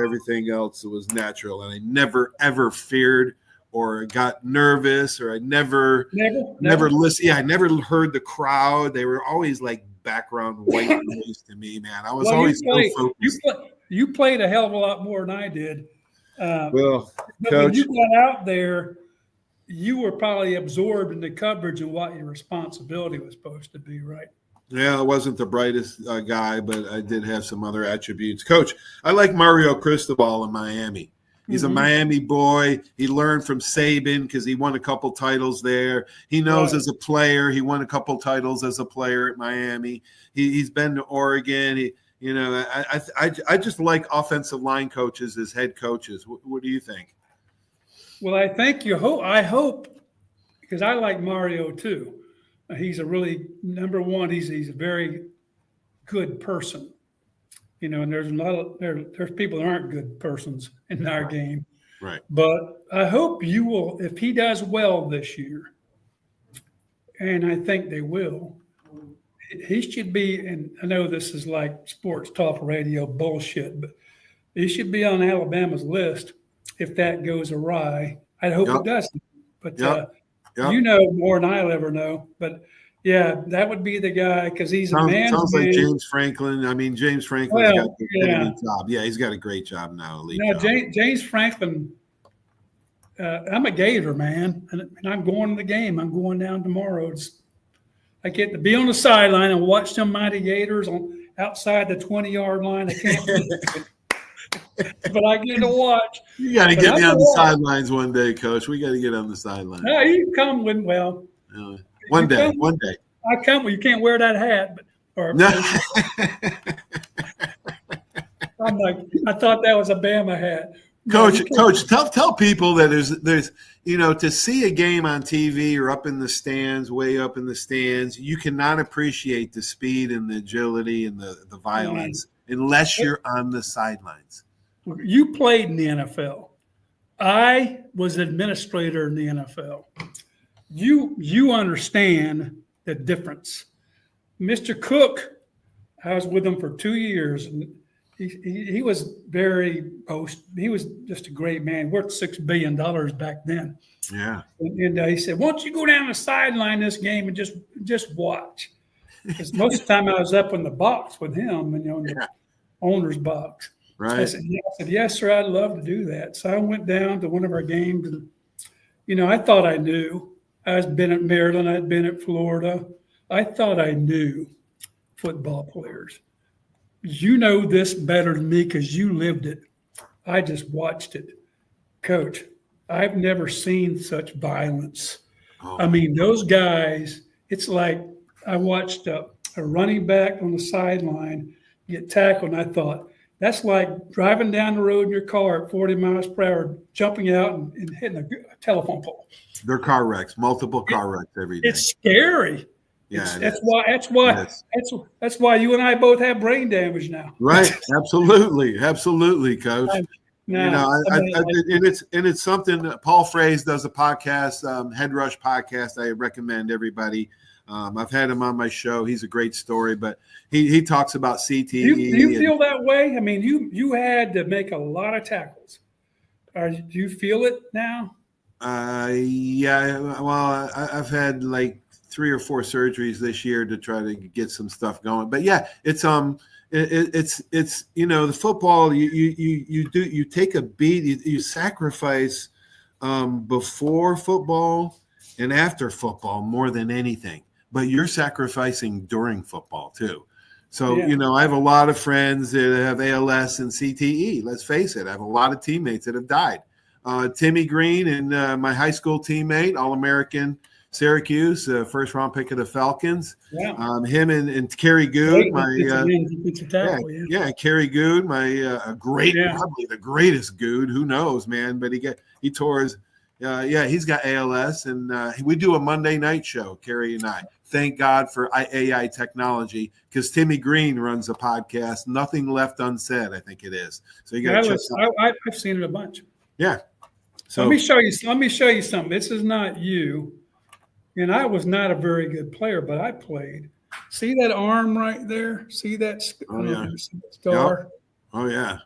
everything else was natural. And I never, ever feared or got nervous, or I never listened. Yeah, I never heard the crowd. They were always like background white noise to me, man. I was always so focused. You played a hell of a lot more than I did. But Coach, when you got out there, you were probably absorbed in the coverage and what your responsibility was supposed to be, right? Yeah, I wasn't the brightest guy, but I did have some other attributes. Coach, I like Mario Cristobal in Miami. He's a Miami boy. He learned from Saban because he won a couple titles there. He knows as a player. He won a couple titles as a player at Miami. He's been to Oregon. I just like offensive line coaches as head coaches. What do you think? Well, I think I hope, because I like Mario too. He's a really, number one, he's a very good person. And there's there's people that aren't good persons in our game. Right. But I hope you will, if he does well this year, and I think they will, he should be, and I know this is like sports talk radio bullshit, but he should be on Alabama's list if that goes awry. I hope it doesn't. But you know more than I'll ever know. But yeah, that would be the guy, because he's a man. Sounds like James Franklin. I mean, James Franklin's got a good job. Yeah, he's got a great job now. James Franklin, I'm a Gator, man, and I'm going to the game. I'm going down tomorrow. I get to be on the sideline and watch them mighty Gators outside the 20-yard line. I can't beat it. But I get to watch. You got to get me on the sidelines one day, Coach. We got to get on the sidelines. No, you come when, One day. I come. Well, you can't wear that hat. I'm like, I thought that was a Bama hat. Coach, tell people that there's to see a game on TV or up in the stands, way up in the stands, you cannot appreciate the speed and the agility and the violence unless you're on the sidelines. You played in the NFL. I was an administrator in the NFL. You understand the difference. Mr. Cook, I was with him for 2 years, and he was he was just a great man, worth $6 billion back then. Yeah. And he said, why don't you go down the sideline this game and just watch? Because most of the time I was up in the box with him, in the owner's box. Right. I said, yes, sir, I'd love to do that. So I went down to one of our games, and, I thought I knew. I'd been at Maryland. I'd been at Florida. I thought I knew football players. You know this better than me because you lived it. I just watched it. Coach, I've never seen such violence. Oh. I mean, those guys, it's like I watched a running back on the sideline get tackled, and I thought, that's like driving down the road in your car at 40 miles per hour, jumping out and hitting a telephone pole. They're car wrecks, multiple car wrecks every day. It's scary. Yeah, That's why you and I both have brain damage now. Right. Absolutely, Coach. You know, and it's something that Paul Fraze does a podcast, Head Rush podcast. I recommend everybody. I've had him on my show. He's a great story, but he talks about CTE. Do you feel that way? I mean, you had to make a lot of tackles. Do you feel it now? Yeah. Well, I've had like 3 or 4 surgeries this year to try to get some stuff going. But yeah, it's you know, the football you take a beat, you sacrifice before football and after football more than anything. But you're sacrificing during football too. So, you know, I have a lot of friends that have ALS and CTE. Let's face it, I have a lot of teammates that have died. Timmy Green and my high school teammate, All-American Syracuse, first round pick of the Falcons. Yeah. Him and Kerry Good, Kerry Good, my probably the greatest Good. Who knows, man? But he tore his. He's got ALS, and we do a Monday night show, Kerry and I. Thank God for AI technology, because Timmy Green runs a podcast, Nothing Left Unsaid, I think it is. So you got to check it out. I've seen it a bunch. Yeah. So let me show you something. This is not you. And I was not a very good player, but I played. See that arm right there? See that star? Yep. Oh yeah.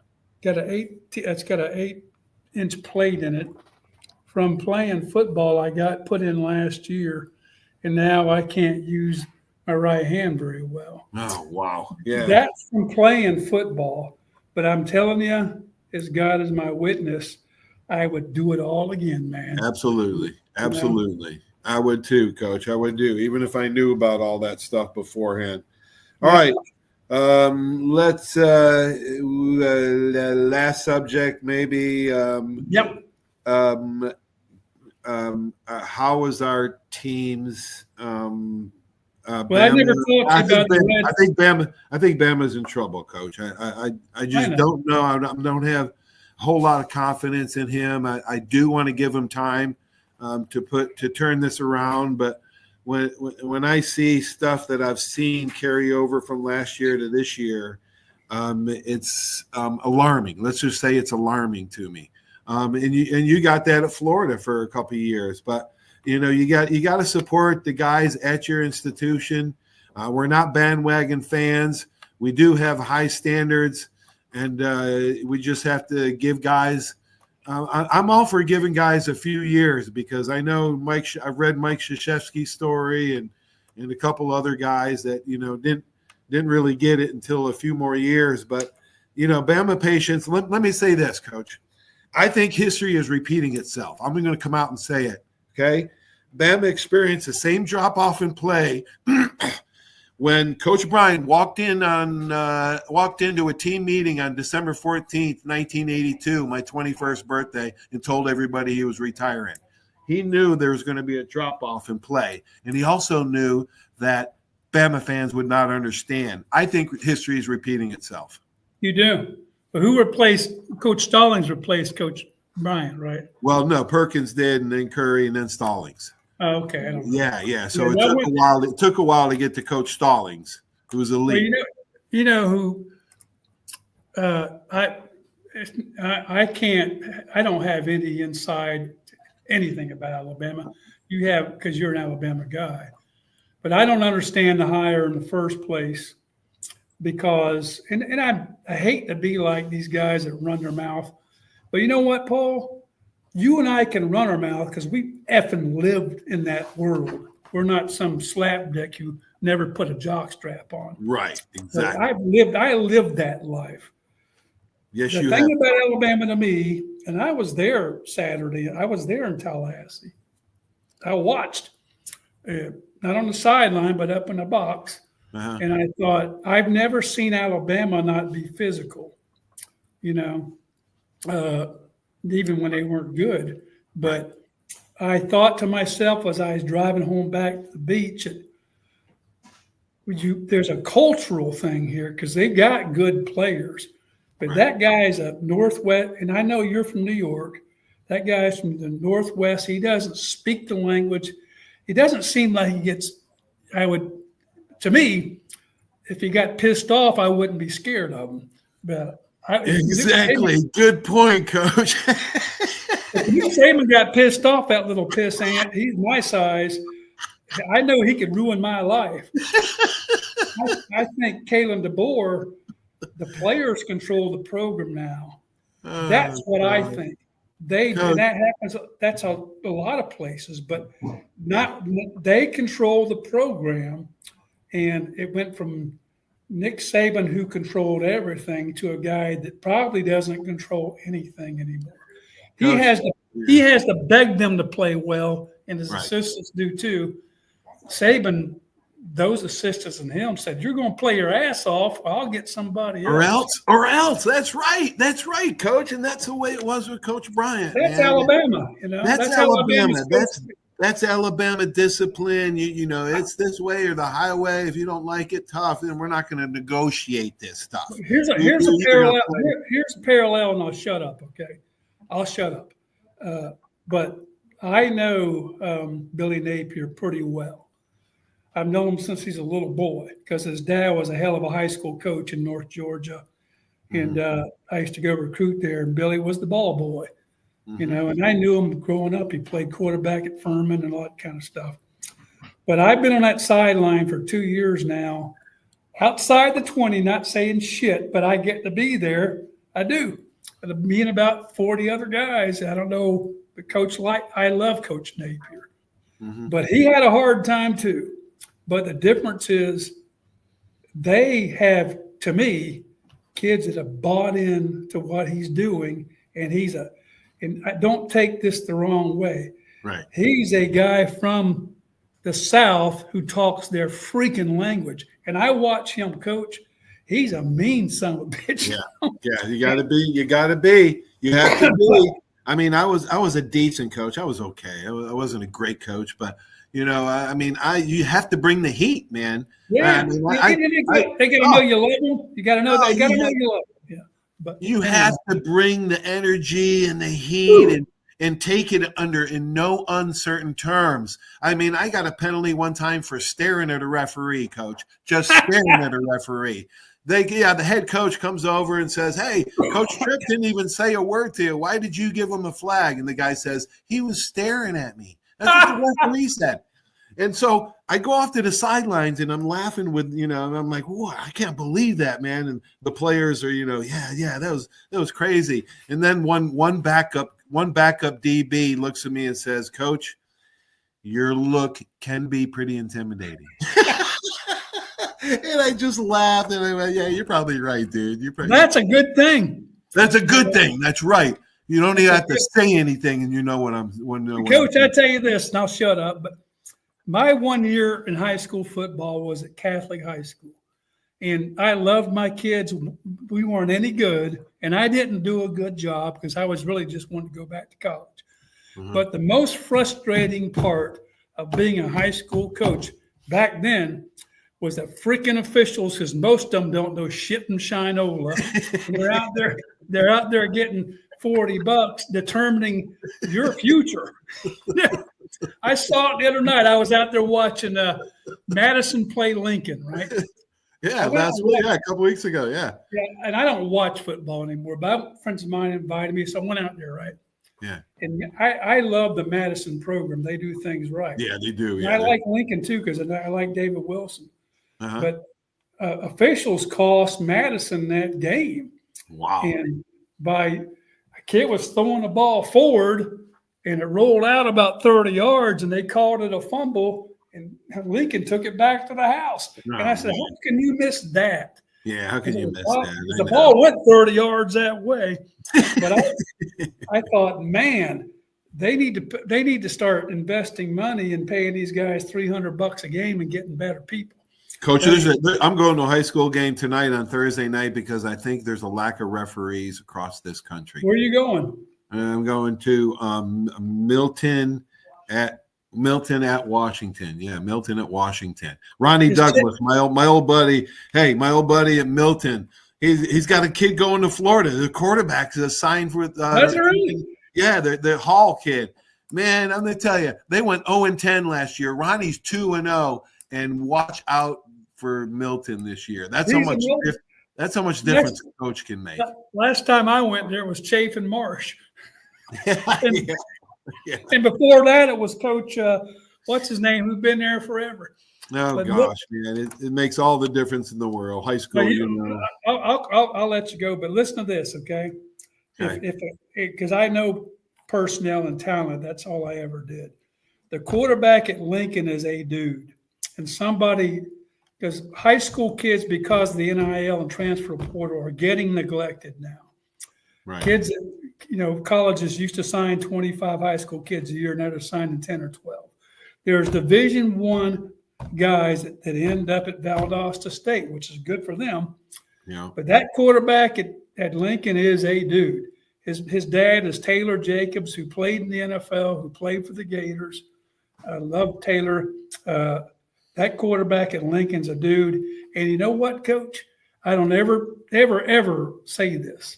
It's got an 8-inch plate in it. From playing football, I got put in last year, and now I can't use my right hand very well. Oh wow. Yeah. That's from playing football. But I'm telling you, as God is my witness, I would do it all again, man. Absolutely. You know? I would too, Coach. I would do, even if I knew about all that stuff beforehand. All right. Let's last subject maybe. How was our team's well, I never thought about Bama. I think Bama's in trouble, Coach. I just don't know. I don't have a whole lot of confidence in him. I do want to give him time to turn this around, but when I see stuff that I've seen carry over from last year to this year, it's alarming. Let's just say it's alarming to me. And you got that at Florida for a couple of years, but you know you got to support the guys at your institution. We're not bandwagon fans. We do have high standards, and we just have to give guys. I'm all for giving guys a few years, because I know I've read Mike Krzyzewski's story and a couple other guys that didn't really get it until a few more years. But Bama patience. Let me say this, Coach. I think history is repeating itself. I'm going to come out and say it. Okay, Bama experienced the same drop off in play when Coach Bryant walked into a team meeting on December 14th, 1982, my 21st birthday, and told everybody he was retiring. He knew there was going to be a drop-off in play, and he also knew that Bama fans would not understand. I think history is repeating itself. You do. But who replaced – Coach Stallings replaced Coach Bryant, right? Well, no, Perkins did, and then Curry, and then Stallings. Oh, okay. I don't know. Yeah. So it took a while to get to Coach Stallings, who was elite. Well, you know who I can't. I don't have any inside anything about Alabama. You have, because you're an Alabama guy, but I don't understand the hire in the first place, because and I hate to be like these guys that run their mouth, but you know what, Paul? You and I can run our mouth because we effing lived in that world. We're not some slapdick who never put a jock strap on. Right, exactly. I lived that life. Yes, the you thing have. about Alabama to me, and I was there Saturday. I was there in Tallahassee. I watched, not on the sideline, but up in the box. Uh-huh. And I thought, I've never seen Alabama not be physical, even when they weren't good. But I thought to myself as I was driving home back to the beach, there's a cultural thing here, because they got good players. But that guy's a Northwest, and I know you're from New York. That guy's from the Northwest. He doesn't speak the language. He doesn't seem like he gets to me, if he got pissed off, I wouldn't be scared of him. But exactly. Good point, Coach. If Nick Saban got pissed off, that little piss ant, he's my size. I know he could ruin my life. I think Kalen DeBoer, the players control the program now. That's what I think. And that happens. That's a lot of places, but not. They control the program, and it went from Nick Saban, who controlled everything, to a guy that probably doesn't control anything anymore. He has to beg them to play well, and his assistants do too. Saban, those assistants and him said, "You're going to play your ass off. I'll get somebody else." Or else. That's right, Coach. And that's the way it was with Coach Bryant. That's Alabama. That's Alabama. That's Alabama discipline. It's this way or the highway. If you don't like it, tough. Then we're not going to negotiate this stuff. Here's a parallel. Here's a parallel, and I'll shut up. Okay, I'll shut up. But I know Billy Napier pretty well. I've known him since he's a little boy because his dad was a hell of a high school coach in North Georgia. And I used to go recruit there, and Billy was the ball boy, and I knew him growing up. He played quarterback at Furman and all that kind of stuff. But I've been on that sideline for 2 years now, outside the 20, not saying shit, but I get to be there. I do. Me and about 40 other guys. I don't know, but I love Coach Napier. But he had a hard time too. But the difference is they have, to me, kids that have bought in to what he's doing, and and I don't take this the wrong way. Right. He's a guy from the South who talks their freaking language. And I watch him coach. He's a mean son of a bitch. Yeah, you gotta be. You have to be. I mean, I was a decent coach. I was okay. I wasn't a great coach, but you have to bring the heat, man. Yeah, they gotta know you love them. You gotta know they gotta know you love them. Yeah, but you have to bring the energy and the heat and take it in no uncertain terms. I mean, I got a penalty one time for staring at a referee, Coach. Just staring at a referee. The head coach comes over and says, "Hey, Coach Tripp didn't even say a word to you. Why did you give him a flag?" And the guy says, "He was staring at me." That's what the referee said. And so I go off to the sidelines and I'm laughing with, and I'm like, "Whoa, I can't believe that, man." And the players are, that was crazy. And then one backup DB looks at me and says, "Coach, your look can be pretty intimidating." And I just laughed and I went, "Yeah, you're probably right, dude. That's a good thing. That's a good thing. That's right. You don't even have to say anything, and you know what I'm. Coach, I tell you this, and I'll shut up. But my 1 year in high school football was at Catholic high school, and I loved my kids. We weren't any good, and I didn't do a good job because I was really just wanting to go back to college. But the most frustrating part of being a high school coach back then was the freaking officials, because most of them don't know shit from Shinola. They're out there getting $40 determining your future. I saw it the other night. I was out there watching Madison play Lincoln, right? Yeah, a couple weeks ago, yeah. Yeah, and I don't watch football anymore, but friends of mine invited me, so I went out there, right? Yeah. And I love the Madison program. They do things right. Yeah, they do. And I like Lincoln too because I like David Wilson. But officials cost Madison that game. Wow. And a kid was throwing the ball forward and it rolled out about 30 yards and they called it a fumble and Lincoln took it back to the house. And I said, how can you miss that? Yeah, how can you miss that? The ball went 30 yards that way. But I thought, man, they need to start investing money and paying these guys $300 a game and getting better people. Coach, I'm going to a high school game tonight on Thursday night because I think there's a lack of referees across this country. Where are you going? I'm going to Milton at Washington. Yeah, Milton at Washington. Ronnie Douglas, my old buddy. Hey, my old buddy at Milton. He's got a kid going to Florida. The quarterback is signed with. That's right. Yeah, the Hall kid. Man, I'm gonna tell you, they went 0-10 last year. Ronnie's 2-0. and watch out for Milton this year. That's how much difference a coach can make. Last time I went there was Chafin Marsh. Yeah. And before that, it was Coach, what's his name, who's been there forever. Oh, gosh, man. It makes all the difference in the world. High school, I'll let you go, but listen to this, okay? Because I know personnel and talent, that's all I ever did. The quarterback at Lincoln is a dude. And somebody, because high school kids, because of the NIL and transfer portal, are getting neglected now. Right. Kids, colleges used to sign 25 high school kids a year, now they're signing 10 or 12. There's Division I guys that end up at Valdosta State, which is good for them. Yeah. But that quarterback at Lincoln is a dude. His dad is Taylor Jacobs, who played in the NFL, who played for the Gators. I love Taylor. That quarterback at Lincoln's a dude. And you know what, Coach? I don't ever say this.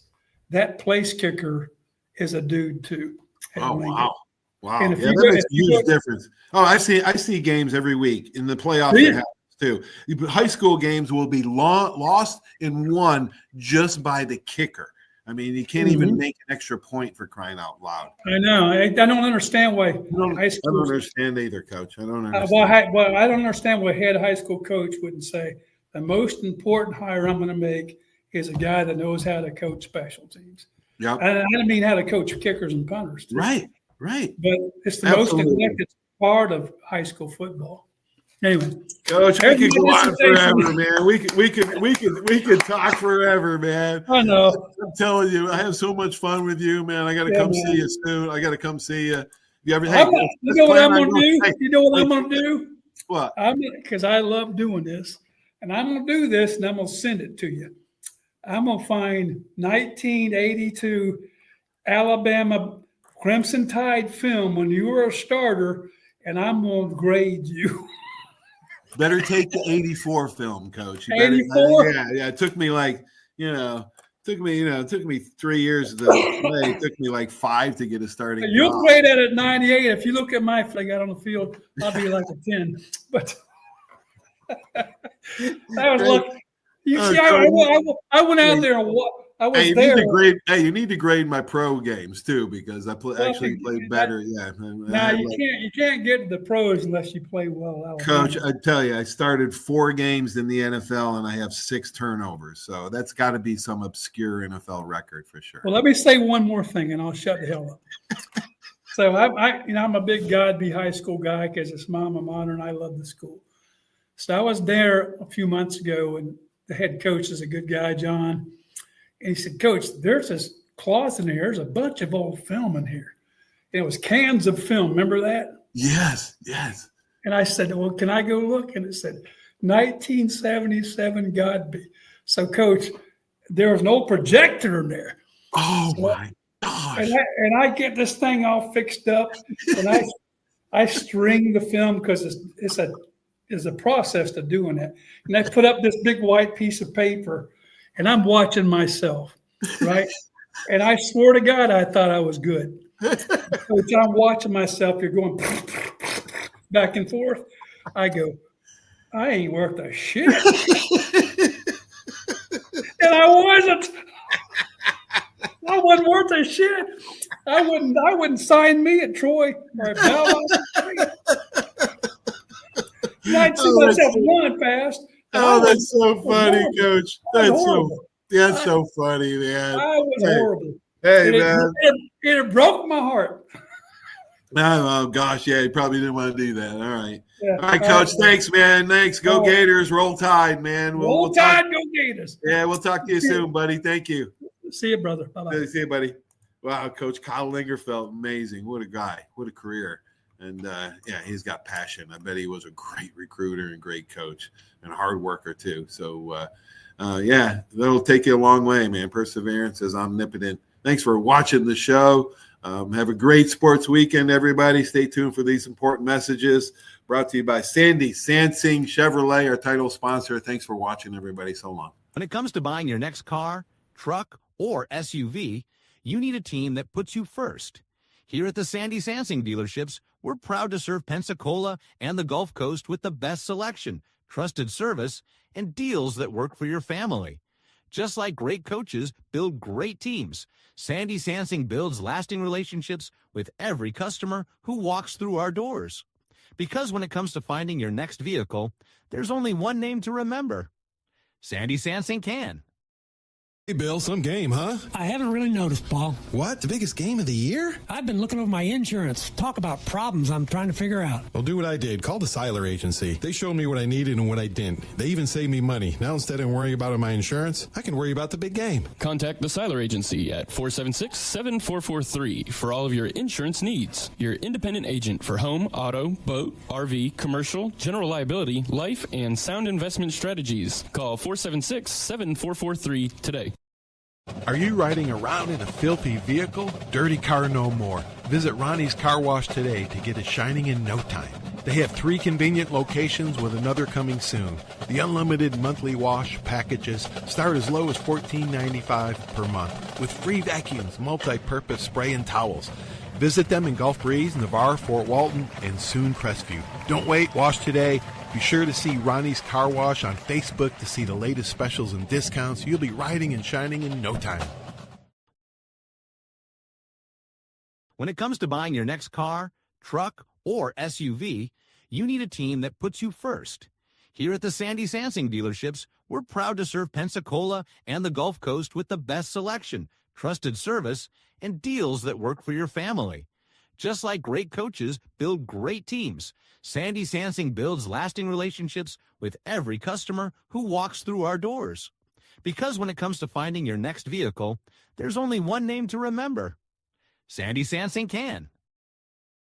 That place kicker is a dude too. Oh, Lincoln. Wow. And that makes a huge difference. Oh, I see games every week in the playoffs. It happens too. High school games will be lost and won just by the kicker. I mean, you can't even make an extra point for crying out loud. I know. I don't understand why. I don't understand either, Coach. I don't understand. I don't understand why head high school coach wouldn't say the most important hire I'm going to make is a guy that knows how to coach special teams. Yeah. I don't mean how to coach kickers and punters too. Right. But it's the most neglected part of high school football. Anyway, Coach, we could go on forever, man. We could talk forever, man. I know. I'm telling you, I have so much fun with you, man. I got to come see you soon. I got to come see you. You know what I'm gonna do? You know what I'm gonna do? What? Because I love doing this, and I'm gonna do this, and I'm gonna send it to you. I'm gonna find 1982 Alabama Crimson Tide film when you were a starter, and I'm gonna grade you. Better take the 84 film, Coach. 84? Yeah. It took me took me 3 years to play. It took me like 5 to get a starting. You'll grade that at 98. If you look at my flag out on the field, I'll be like a 10. But that was lucky. You see, I went out there and I was there. You need to grade my pro games too, because I actually played better. You can't get to the pros unless you play well. Coach, I tell you, I started 4 games in the NFL and I have 6 turnovers. So that's got to be some obscure NFL record for sure. Well, let me say one more thing, and I'll shut the hell up. So I'm a big Godby High School guy because it's my alma mater and I love the school. So I was there a few months ago, and the head coach is a good guy, John. And he said, Coach, there's this closet in here. There's a bunch of old film in here. And it was cans of film. Remember that? Yes. And I said, well, can I go look? And it said 1977 Godby. So, Coach, there was an old projector in there. Oh, my gosh. And I get this thing all fixed up. And I string the film because it's a process to doing it. And I put up this big white piece of paper. And I'm watching myself, right? And I swear to God, I thought I was good. Coach, I'm watching myself. You're going back and forth. I go, I ain't worth a shit. And I wasn't. I wasn't worth a shit. I wouldn't sign me at Troy or at Valdosta. I'd see myself running fast. Oh, that's so funny, Coach. That's so funny, man. I was horrible. Hey, man. It broke my heart. Oh, gosh. Yeah, you probably didn't want to do that. All right. Yeah. All right, Coach. Thanks, man. Thanks. Go Gators. Roll Tide, man. Roll Tide. Go Gators. Yeah, we'll talk to you soon, buddy. Thank you. See you, brother. Bye-bye. See you, buddy. Wow, Coach Kyle Lingerfelt. Amazing. What a guy. What a career. And, he's got passion. I bet he was a great recruiter and great coach and a hard worker, too. So, that'll take you a long way, man. Perseverance is omnipotent. Thanks for watching the show. Have a great sports weekend, everybody. Stay tuned for these important messages brought to you by Sandy Sansing Chevrolet, our title sponsor. Thanks for watching, everybody. So long. When it comes to buying your next car, truck, or SUV, you need a team that puts you first. Here at the Sandy Sansing dealerships, we're proud to serve Pensacola and the Gulf Coast with the best selection, trusted service, and deals that work for your family. Just like great coaches build great teams, Sandy Sansing builds lasting relationships with every customer who walks through our doors. Because when it comes to finding your next vehicle, there's only one name to remember. Sandy Sansing can. Hey, Bill, some game, huh? I haven't really noticed, Paul. What? The biggest game of the year? I've been looking over my insurance. Talk about problems I'm trying to figure out. Well, do what I did. Call the Seiler Agency. They showed me what I needed and what I didn't. They even saved me money. Now, instead of worrying about my insurance, I can worry about the big game. Contact the Seiler Agency at 476-7443 for all of your insurance needs. Your independent agent for home, auto, boat, RV, commercial, general liability, life, and sound investment strategies. Call 476-7443 today. Are you riding around in a filthy vehicle? Dirty car no more. Visit Ronnie's Car Wash today to get it shining in no time. They have 3 convenient locations with another coming soon. The unlimited monthly wash packages start as low as $14.95 per month with free vacuums, multi-purpose spray and towels. Visit them in Gulf Breeze, Navarre, Fort Walton, and soon Crestview. Don't wait, wash today. Be sure to see Ronnie's Car Wash on Facebook to see the latest specials and discounts. You'll be riding and shining in no time. When it comes to buying your next car, truck, or SUV, you need a team that puts you first. Here at the Sandy Sansing dealerships, we're proud to serve Pensacola and the Gulf Coast with the best selection, trusted service, and deals that work for your family. Just like great coaches build great teams, Sandy Sansing builds lasting relationships with every customer who walks through our doors. Because when it comes to finding your next vehicle, there's only one name to remember. Sandy Sansing can.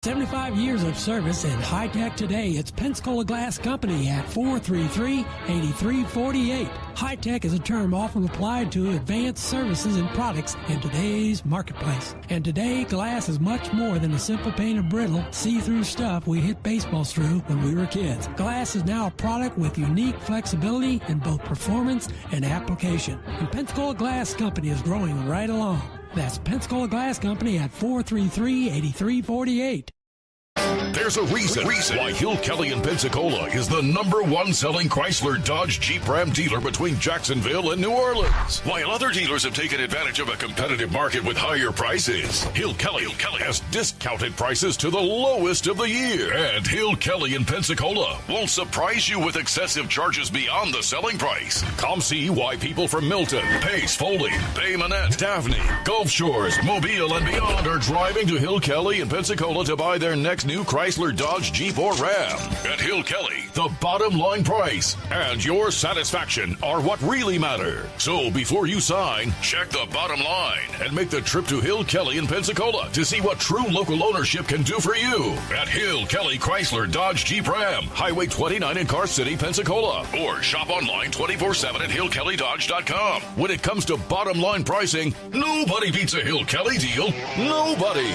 75 years of service and high tech today. It's Pensacola Glass Company at 433-8348. High tech is a term often applied to advanced services and products in today's marketplace. And today, glass is much more than a simple pane of brittle, see-through stuff we hit baseballs through when we were kids. Glass is now a product with unique flexibility in both performance and application. And Pensacola Glass Company is growing right along. That's Pensacola Glass Company at 433-8348. There's a reason why Hill Kelly in Pensacola is the #1 selling Chrysler, Dodge, Jeep, Ram dealer between Jacksonville and New Orleans. While other dealers have taken advantage of a competitive market with higher prices, Hill Kelly has discounted prices to the lowest of the year. And Hill Kelly in Pensacola won't surprise you with excessive charges beyond the selling price. Come see why people from Milton, Pace, Foley, Bay Minette, Daphne, Gulf Shores, Mobile, and beyond are driving to Hill Kelly in Pensacola to buy their next new Chrysler, Dodge, Jeep, or Ram. At Hill Kelly, the bottom line price and your satisfaction are what really matter. So before you sign, check the bottom line and make the trip to Hill Kelly in Pensacola to see what true local ownership can do for you. At Hill Kelly Chrysler, Dodge, Jeep, Ram, Highway 29 in Car City, Pensacola. Or shop online 24/7 at HillKellyDodge.com. When it comes to bottom line pricing, nobody beats a Hill Kelly deal. Nobody.